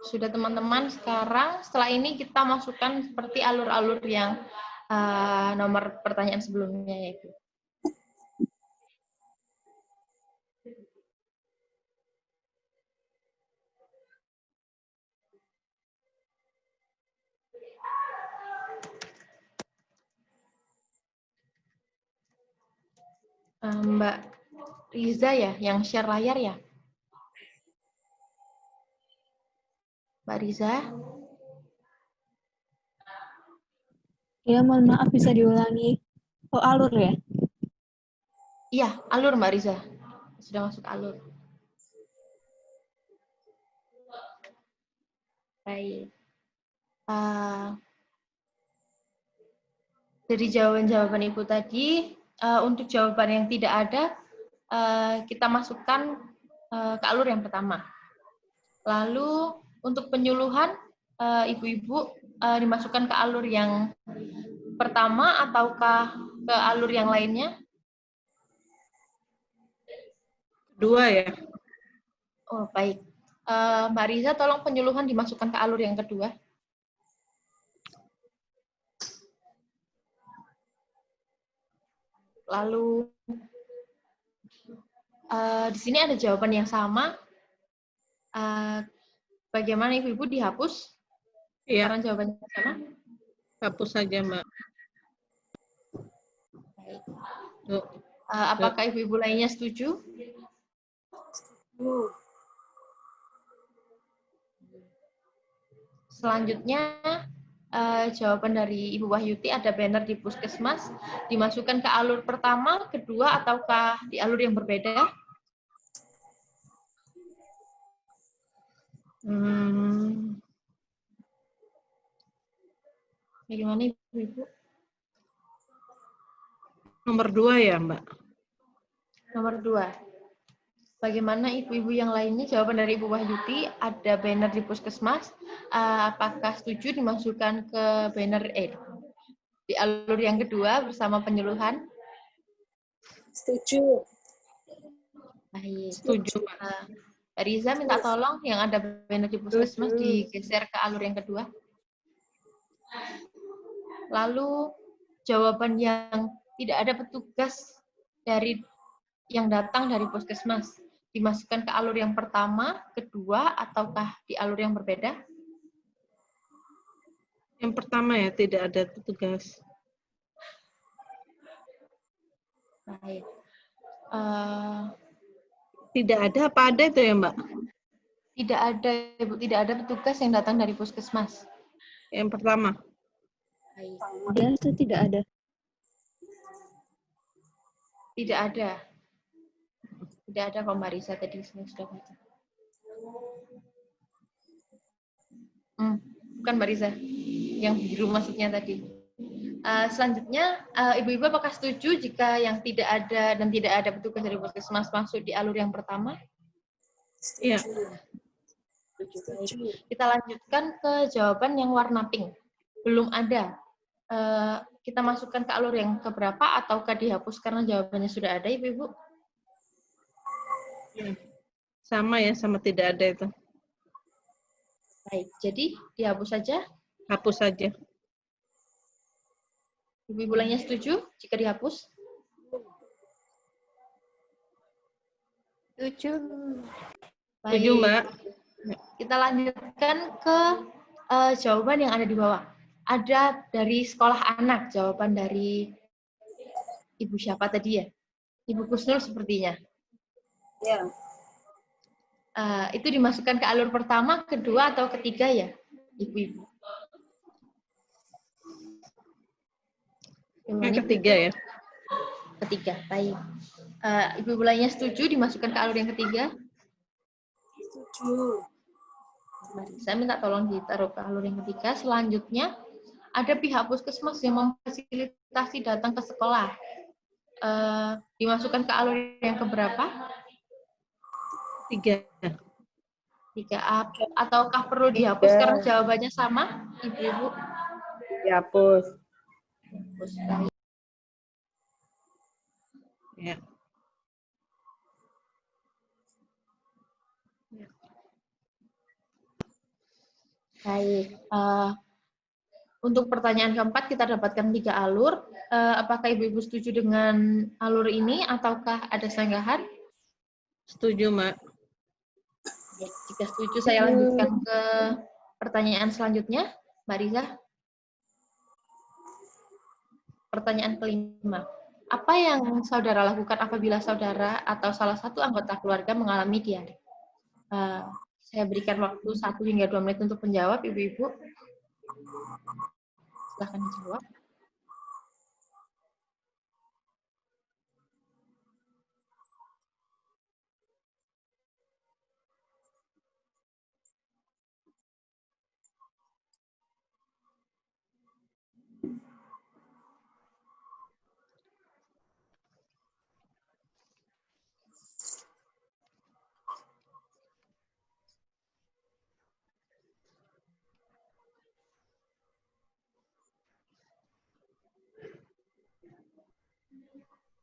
Sudah teman-teman, sekarang setelah ini kita masukkan seperti alur-alur yang nomor pertanyaan sebelumnya yaitu. Mbak Riza ya, yang share layar ya? Mbak Riza? Ya, mohon maaf, bisa diulangi. Oh, alur ya? Iya, alur Mbak Riza. Sudah masuk alur. Baik. Dari jawaban-jawaban Ibu tadi, untuk jawaban yang tidak ada, kita masukkan ke alur yang pertama. Lalu untuk penyuluhan, ibu-ibu dimasukkan ke alur yang pertama ataukah ke alur yang lainnya? Kedua ya. Oh, baik. Mbak Riza, tolong penyuluhan dimasukkan ke alur yang kedua. Lalu di sini ada jawaban yang sama. Bagaimana ibu-ibu dihapus? Iya. Karena jawabannya sama. Hapus saja, Mbak. Baik. Apakah ibu-ibu lainnya setuju? Selanjutnya jawaban dari Ibu Wahyuti, ada banner di puskesmas, dimasukkan ke alur pertama, kedua, ataukah di alur yang berbeda? Bagaimana Ibu-Ibu? Nomor 2 ya, Mbak? Nomor 2. Bagaimana ibu-ibu yang lainnya? Jawaban dari Ibu Wahyuti, ada banner di puskesmas. Apakah setuju dimasukkan ke banner di alur yang kedua bersama penyuluhan? Setuju. Baik. Setuju, Mbak. Mbak Riza minta tolong yang ada banner di puskesmas digeser ke alur yang kedua. Lalu jawaban yang tidak ada petugas dari yang datang dari puskesmas dimasukkan ke alur yang pertama, kedua, ataukah di alur yang berbeda? Yang pertama ya, tidak ada petugas. Baik. Tidak ada apa ada itu ya, Mbak? Tidak ada, Ibu. Tidak ada petugas yang datang dari puskesmas. Yang pertama. Ada atau tidak ada? Tidak ada. Tidak ada kok Mbak Risa tadi saya sudah baca. Bukan Mbak Risa. Yang biru maksudnya tadi. Selanjutnya, Ibu-Ibu apakah setuju jika yang tidak ada dan tidak ada petugas dari puskesmas masuk di alur yang pertama? Iya. Kita lanjutkan ke jawaban yang warna pink. Belum ada. Kita masukkan ke alur yang keberapa ataukah dihapus karena jawabannya sudah ada, Ibu-Ibu? Sama ya, sama tidak ada itu. Baik, jadi dihapus saja? Hapus saja. Ibu-ibu lainnya setuju jika dihapus? Setuju. Baik. Setuju, Mbak. Kita lanjutkan ke jawaban yang ada di bawah. Ada dari sekolah anak, jawaban dari Ibu siapa tadi ya? Ibu Kusnul sepertinya. Ya. Itu dimasukkan ke alur pertama, kedua, atau ketiga ya, Ibu-ibu? Yang ketiga ya? Ketiga, baik. Ibu-ibu lainnya setuju dimasukkan ke alur yang ketiga? Setuju. Saya minta tolong ditaruh ke alur yang ketiga. Selanjutnya, ada pihak puskesmas yang memfasilitasi datang ke sekolah. Dimasukkan ke alur yang keberapa? 3. 3A. Ataukah perlu dihapus karena jawabannya sama, Ibu-ibu? Dihapus. Dihapus, baik. Ya. Baik. Untuk pertanyaan keempat kita dapatkan 3 alur. Apakah Ibu-ibu setuju dengan alur ini ataukah ada sanggahan? Setuju, Mbak. Ya, jika setuju saya lanjutkan ke pertanyaan selanjutnya, Mbak Riza. Pertanyaan kelima. Apa yang saudara lakukan apabila saudara atau salah satu anggota keluarga mengalami diare? Saya berikan waktu 1 hingga 2 menit untuk menjawab, Ibu-ibu. Silakan dijawab.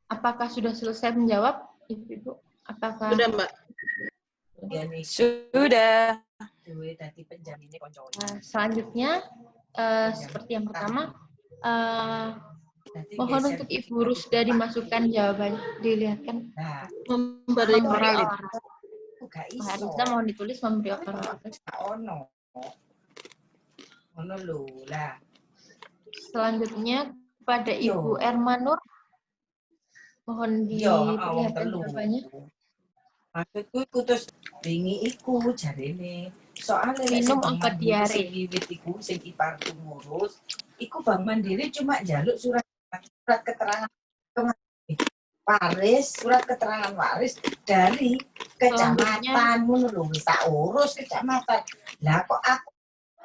Apakah sudah selesai menjawab, Ibu-ibu? Apakah Sudah, Mbak. Sudah. Selanjutnya, seperti yang pertama, mohon untuk Ibu Rusda dimasukkan jawaban, dilihatkan. Memberi oral. Mbak Rusda mohon ditulis memberi oral. Selanjutnya, kepada Ibu Ermanur, mohon diperlihatkan jawabannya. Maksudku iku terus wingi iku jarene Soalnya minum Bank obat Mandiri diare. sing wiwit iku sing iparku ngurus, iku Bank Mandiri cuma jaluk surat keterangan waris, surat keterangan waris dari kecamatan ngono lho, wis tak urus kecamatan. Lah kok aku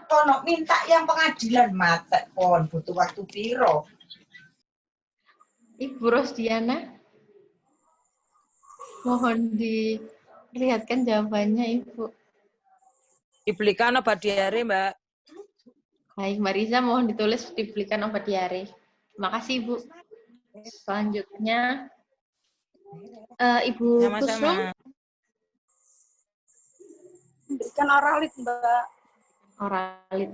kono minta yang pengadilan mate pon butuh waktu piro? Ibu Rosdiana, mohon diperlihatkan jawabannya, Ibu. Dibelikan obat diare, Mbak. Baik, Mbak Riza, mohon ditulis dibelikan obat diare. Terima kasih, Ibu. Selanjutnya, Ibu Kusnum. Berikan oralit, Mbak. Oralit.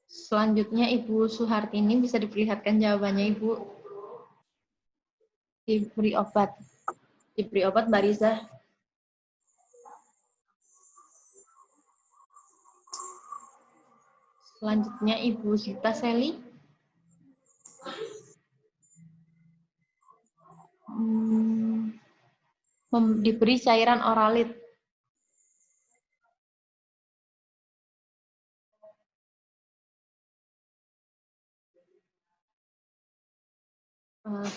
Selanjutnya Ibu Suhartini, bisa diperlihatkan jawabannya, Ibu. Diberi obat. Diberi obat, Mbak Riza. Selanjutnya Ibu Sita Seli. Diberi cairan oralit.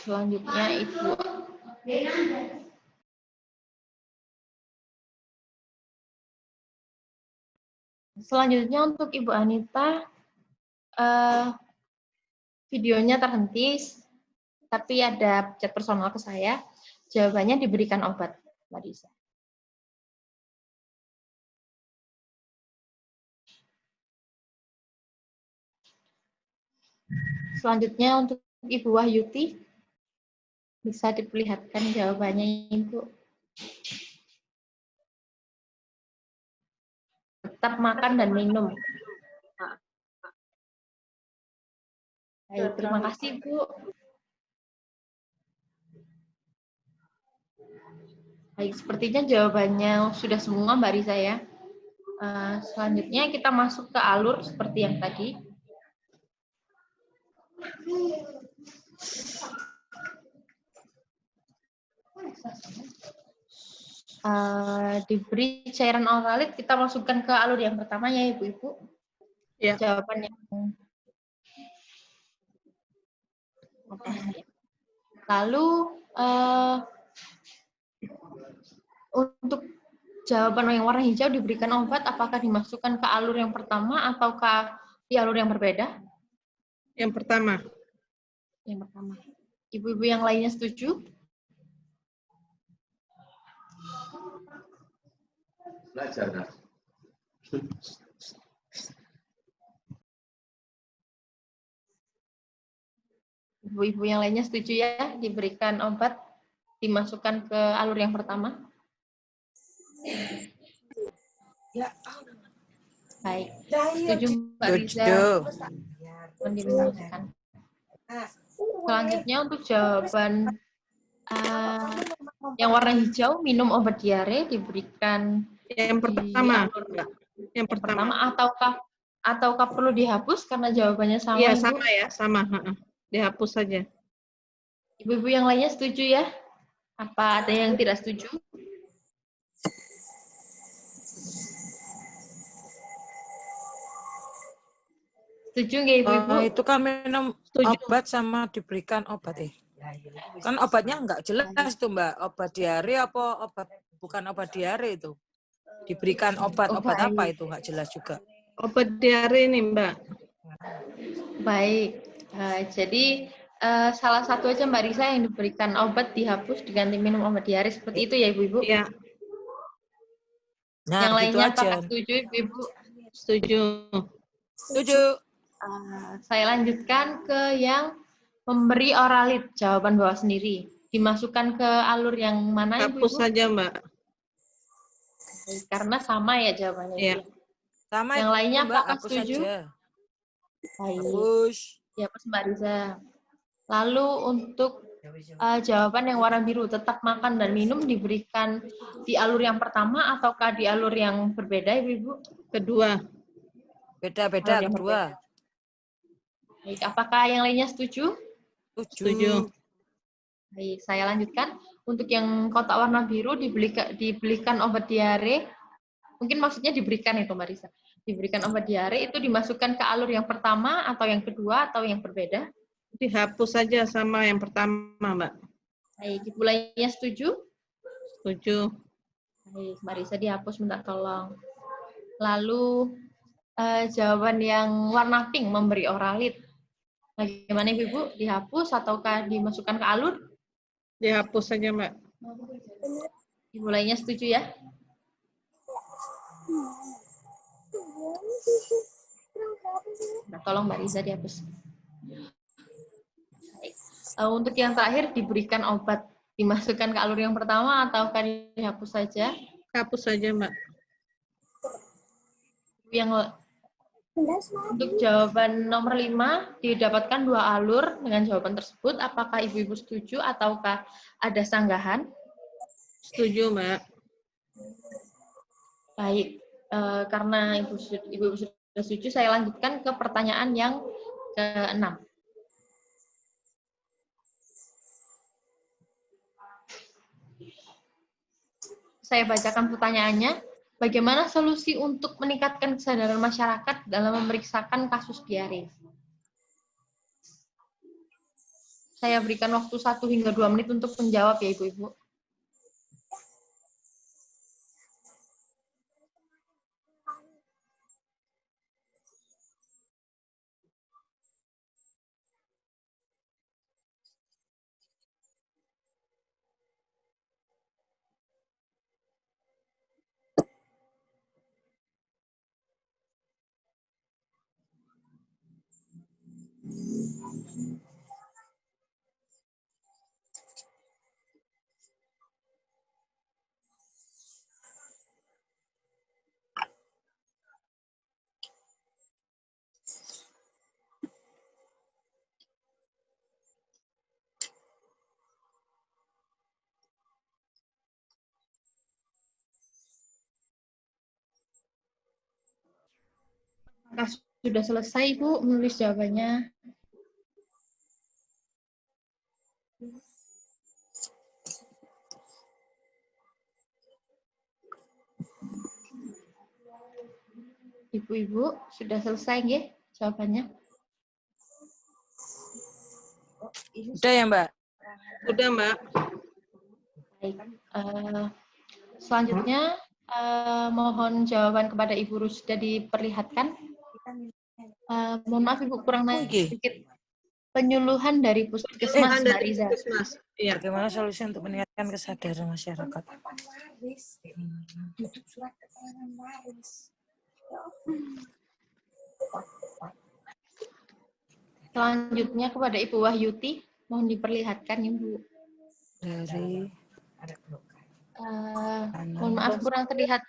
Selanjutnya Ibu untuk Ibu Anita, videonya terhenti, tapi ada chat personal ke saya. Jawabannya diberikan obat, Mbak Disa. Selanjutnya untuk Ibu Wahyuti, bisa diperlihatkan jawabannya, Ibu. Tetap makan dan minum. Baik, terima kasih, Bu. Baik, sepertinya jawabannya sudah semua, Mbak Risa ya. Selanjutnya kita masuk ke alur seperti yang tadi. Diberi cairan oralit, kita masukkan ke alur yang pertama ya, Ibu-Ibu. Ya. Jawabannya. Lalu untuk jawaban yang warna hijau diberikan obat, apakah dimasukkan ke alur yang pertama ataukah di alur yang berbeda? Yang pertama. Yang pertama. Ibu-ibu yang lainnya setuju? Belajar, kan? Ibu-ibu yang lainnya setuju ya, diberikan obat, dimasukkan ke alur yang pertama? Ya. Baik. Setuju Mbak Riza? Dimasukkan. Selanjutnya untuk jawaban yang warna hijau, minum obat diare, diberikan yang pertama. Yang pertama, ataukah perlu dihapus karena jawabannya sama? Iya, Ibu? sama ya, sama. Dihapus saja. Ibu-ibu yang lainnya setuju ya? Apa ada yang tidak setuju? Setuju nggak Ibu-ibu? Itu kan minum obat sama diberikan obat Kan obatnya nggak jelas tuh Mbak. Obat diare apa obat bukan obat diare itu? Diberikan obat apa itu nggak jelas juga. Obat diare ini Mbak. Baik. Jadi salah satu aja Mbak Risa yang diberikan obat dihapus diganti minum obat diare seperti itu ya Ibu-ibu? Iya. Nah, yang gitu lainnya aja. apakah setuju Ibu-ibu? Setuju. Setuju. Saya lanjutkan ke yang memberi oralit, jawaban bawah sendiri. Dimasukkan ke alur yang mana Ibu-ibu? Hapus saja Mbak. Karena sama ya jawabannya. Iya. Sama yang lainnya Mbak, apakah hapus setuju? saja. Baik. Hapus. Ya, hapus Mbak Riza. Lalu untuk jawaban yang warna biru, tetap makan dan minum diberikan di alur yang pertama ataukah di alur yang berbeda Ibu-ibu? Kedua. Beda-beda kedua. Baik, apakah yang lainnya setuju? Setuju. Baik, saya lanjutkan. Untuk yang kotak warna biru dibelikan obat diare. Mungkin maksudnya diberikan itu Mbak Risa. Diberikan obat diare itu dimasukkan ke alur yang pertama atau yang kedua atau yang berbeda? Dihapus saja sama yang pertama, Mbak. Baik, Ibu lainnya setuju? Setuju. Baik, Mbak Risa dihapus, minta tolong. Lalu jawaban yang warna pink memberi oralit. Bagaimana Ibu? Dihapus ataukah dimasukkan ke alur? Dihapus saja, Mbak. Ibu lainnya setuju ya? Nah, tolong Mbak Riza dihapus. Baik. Untuk yang terakhir diberikan obat, dimasukkan ke alur yang pertama ataukah dihapus saja? Hapus saja, Mbak. Untuk jawaban nomor 5 didapatkan 2 alur dengan jawaban tersebut. Apakah Ibu-ibu setuju ataukah ada sanggahan? Setuju, Mbak. Baik, karena Ibu sudah setuju, saya lanjutkan ke pertanyaan yang ke-6. Saya bacakan pertanyaannya. Bagaimana solusi untuk meningkatkan kesadaran masyarakat dalam memeriksakan kasus diare? Saya berikan waktu 1 hingga 2 menit untuk menjawab ya Ibu-ibu. Apakah sudah selesai, Bu, menulis jawabannya? Ibu-ibu, sudah selesai nggih jawabannya? Udah ya, Mbak? Udah, Mbak. Baik. Selanjutnya, mohon jawaban kepada Ibu Rusda diperlihatkan. Mohon maaf Ibu, kurang sedikit. Penyuluhan dari Puskesmas, Mbak Riza. Iya. Bagaimana solusi untuk meningkatkan kesadaran masyarakat? Selanjutnya kepada Ibu Wahyuti, mohon diperlihatkan Ibu. Dari mohon maaf kurang terlihat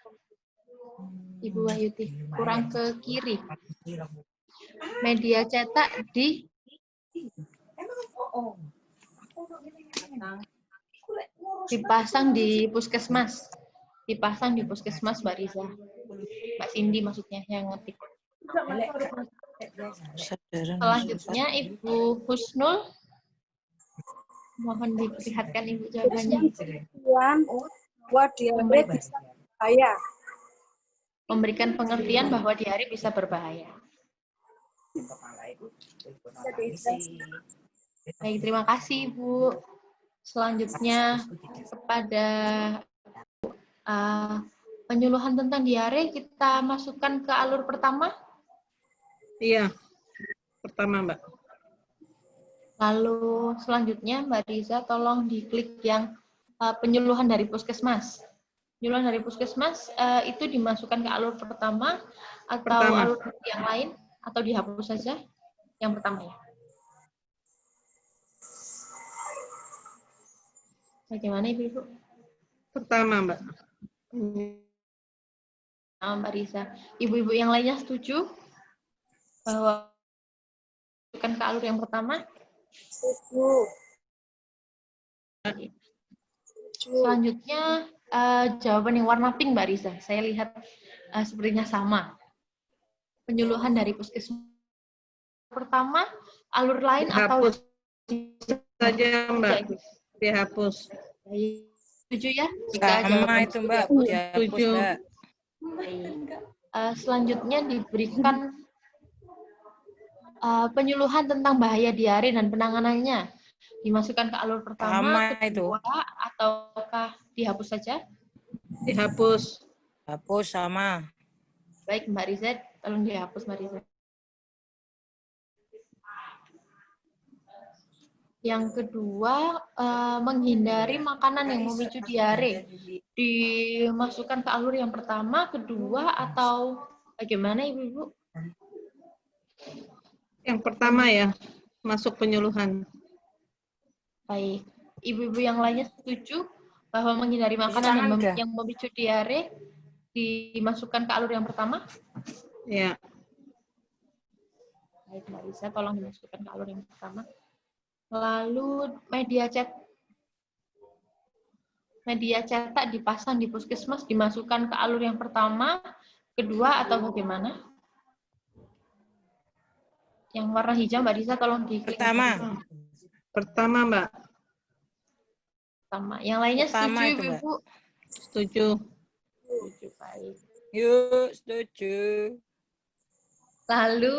Ibu Wahyuti, kurang ke kiri. Media cetak dipasang di puskesmas. Dipasang di puskesmas Mbak Riza. Mbak Cindy maksudnya yang ngetik. Selanjutnya Ibu Husnul. Mohon diperlihatkan Ibu jawabannya. Memberikan pengertian bahwa diare bisa berbahaya. Baik, terima kasih Ibu. Selanjutnya kepada penyuluhan tentang diare kita masukkan ke alur pertama. Iya, pertama Mbak. Lalu selanjutnya Mbak Riza tolong diklik yang penyuluhan dari puskesmas. Penyuluhan dari puskesmas itu dimasukkan ke alur pertama atau alur yang lain atau dihapus saja yang pertama ya. Bagaimana Ibu? Pertama Mbak. Mbak Riza. Ibu-ibu yang lainnya setuju bahwa masukkan ke alur yang pertama? Setuju. Selanjutnya jawaban yang warna pink Mbak Riza. Saya lihat sepertinya sama. Penyuluhan dari puskesmas pertama, alur lain atau saja Mbak, dihapus. Setuju ya? Jika Sama jawaban itu Mbak, dihapus. dihapus Setuju. Mbak. Baik. Selanjutnya diberikan penyuluhan tentang bahaya diare dan penanganannya. Dimasukkan ke alur pertama, Sama itu. kedua, ataukah dihapus saja? Dihapus. Hapus sama. Baik, Mbak Riza, tolong dihapus Mbak Riza. Yang kedua, menghindari makanan yang memicu diare. Dimasukkan ke alur yang pertama, kedua, atau bagaimana Ibu-Ibu? Yang pertama ya, masuk penyuluhan. Baik. Ibu-ibu yang lainnya setuju bahwa menghindari makanan yang memicu diare dimasukkan ke alur yang pertama? Ya. Baik, Mbak Risa, tolong dimasukkan ke alur yang pertama. Lalu media cetak dipasang di puskesmas dimasukkan ke alur yang pertama, kedua, atau bagaimana? Yang warna hijau, Mbak Risa, tolong diklik. Pertama, Mbak. Pertama. Yang lainnya Pertama setuju, itu, Mbak. Ibu? Setuju. Setuju, baik. Yuk, setuju. Lalu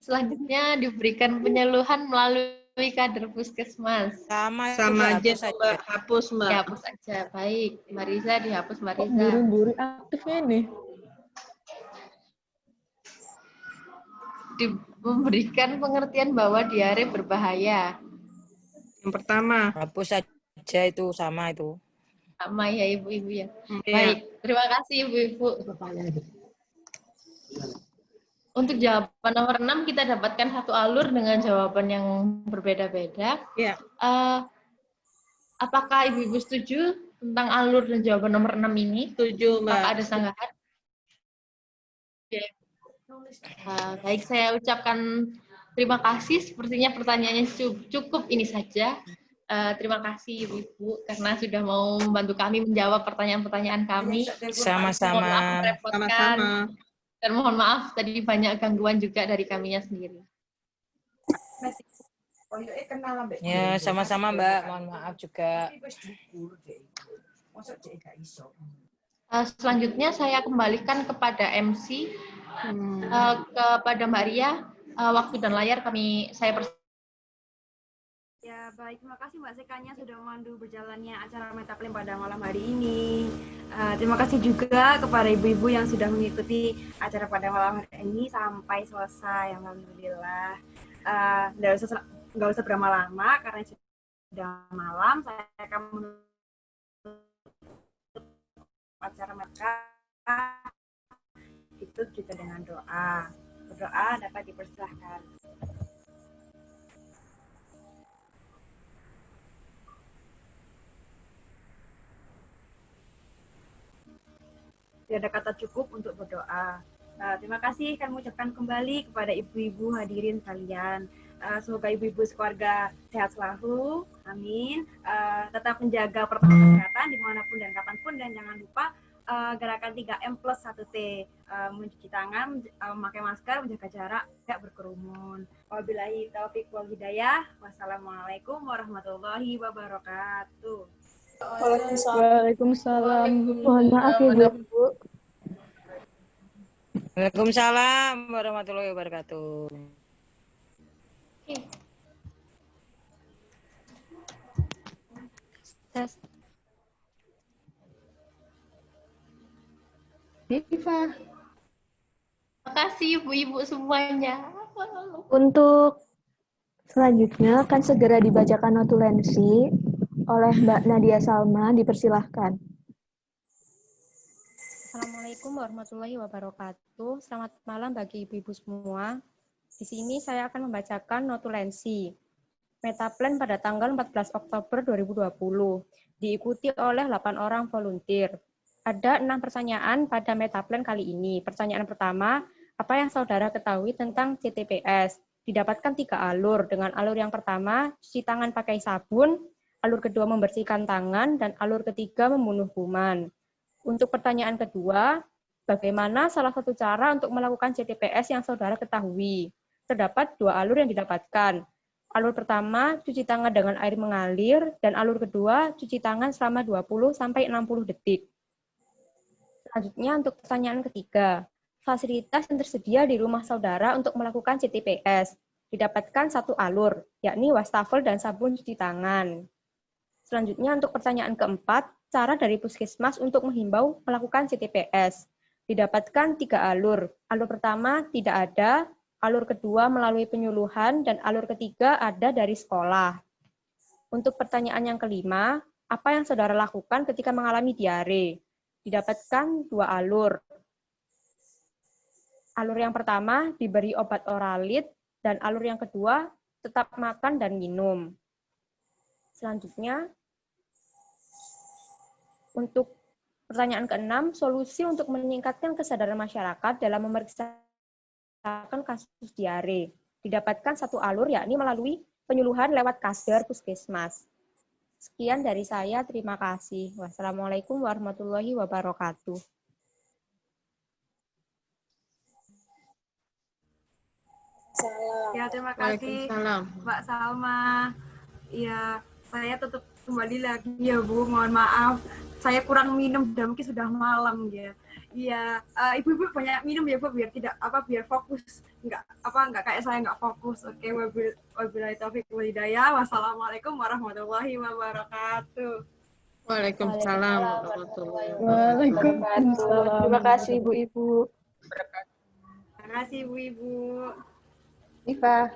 selanjutnya diberikan penyuluhan melalui kader puskesmas. Sama aja, Mbak. Hapus, Mbak. Dihapus aja. Baik, Mbak Riza dihapus, Mbak Riza. Buru-buru aktifnya ini. Memberikan pengertian bahwa diare berbahaya. Yang pertama. Hapus saja itu, sama itu. Sama ya Ibu-Ibu ya. Iya. Baik, terima kasih Ibu-Ibu. Untuk jawaban nomor 6 kita dapatkan satu alur dengan jawaban yang berbeda-beda. Iya. Apakah Ibu-Ibu setuju tentang alur dan jawaban nomor 6 ini? Setuju, Mbak. Apakah ada sanggahan? Baik, saya ucapkan terima kasih. Sepertinya pertanyaannya cukup ini saja. Terima kasih Ibu-Ibu karena sudah mau membantu kami menjawab pertanyaan-pertanyaan kami. Sama-sama. Mohon maaf merepotkan. Sama-sama. Dan mohon maaf tadi banyak gangguan juga dari kaminya sendiri. Ya, sama-sama Mbak. Mohon maaf juga. Selanjutnya saya kembalikan kepada MC, kepada Mbak Ria. Waktu dan layar saya Ya, baik. Terima kasih Mbak Sekanya sudah memandu berjalannya acara Metaplen pada malam hari ini. Terima kasih juga kepada ibu-ibu yang sudah mengikuti acara pada malam hari ini sampai selesai. Alhamdulillah. Nggak usah berlama-lama karena sudah malam. Saya akan menutup acara mereka itu juga dengan doa. Berdoa dapat dipersilahkan. Tidak ada kata cukup untuk berdoa. Terima kasih kami ucapkan kembali kepada ibu-ibu hadirin sekalian. Semoga ibu-ibu sekeluarga sehat selalu. Amin. Tetap menjaga protokol kesehatan dimanapun dan kapanpun. Dan jangan lupa gerakan 3M+1T. Mencuci tangan, memakai masker, menjaga jarak, tidak berkerumun. Wabillahi taufiq wal hidayah. Wassalamualaikum warahmatullahi wabarakatuh. Waalaikumsalam. Mohon maaf ya Bu. Waalaikumsalam warahmatullahi wabarakatuh. Tes. Diva. Terima kasih ibu-ibu semuanya. Untuk selanjutnya akan segera dibacakan notulensi oleh Mbak Nadia Salma, dipersilahkan. Assalamualaikum warahmatullahi wabarakatuh. Selamat malam bagi ibu-ibu semua. Di sini saya akan membacakan notulensi Metaplen pada tanggal 14 Oktober 2020, diikuti oleh 8 orang volunteer. Ada 6 pertanyaan pada Metaplen kali ini. Pertanyaan pertama, apa yang saudara ketahui tentang CTPS? Didapatkan 3 alur. Dengan alur yang pertama, cuci tangan pakai sabun, alur kedua membersihkan tangan, dan alur ketiga membunuh kuman. Untuk pertanyaan kedua, bagaimana salah satu cara untuk melakukan CTPS yang saudara ketahui? Terdapat 2 alur yang didapatkan. Alur pertama, cuci tangan dengan air mengalir, dan alur kedua, cuci tangan selama 20-60 detik. Selanjutnya untuk pertanyaan ketiga, fasilitas yang tersedia di rumah saudara untuk melakukan CTPS. Didapatkan satu alur, yakni wastafel dan sabun cuci tangan. Selanjutnya untuk pertanyaan keempat, cara dari puskesmas untuk menghimbau melakukan CTPS. Didapatkan 3 alur. Alur pertama tidak ada, alur kedua melalui penyuluhan, dan alur ketiga ada dari sekolah. Untuk pertanyaan yang kelima, apa yang saudara lakukan ketika mengalami diare? Didapatkan 2 alur. Alur yang pertama diberi obat oralit, dan alur yang kedua tetap makan dan minum. Selanjutnya, untuk pertanyaan ke-6, solusi untuk meningkatkan kesadaran masyarakat dalam memeriksakan kasus diare. Didapatkan 1 alur, yakni melalui penyuluhan lewat kasder puskesmas. Sekian dari saya, terima kasih. Wassalamualaikum warahmatullahi wabarakatuh. Ya, terima kasih Mbak Salma. Ya, saya tutup kembali lagi ya Bu, mohon maaf. Saya kurang minum dan mungkin sudah malam ya. Iya, ibu-ibu banyak minum ya Bu, biar tidak biar fokus. Enggak kayak saya enggak fokus. Oke, wabillahi taufiq wal hidayah. Wassalamualaikum warahmatullahi wabarakatuh. Waalaikumsalam warahmatullahi Waalaikumsalam. Terima kasih Ibu-ibu. Terima kasih Ibu-ibu. Iva.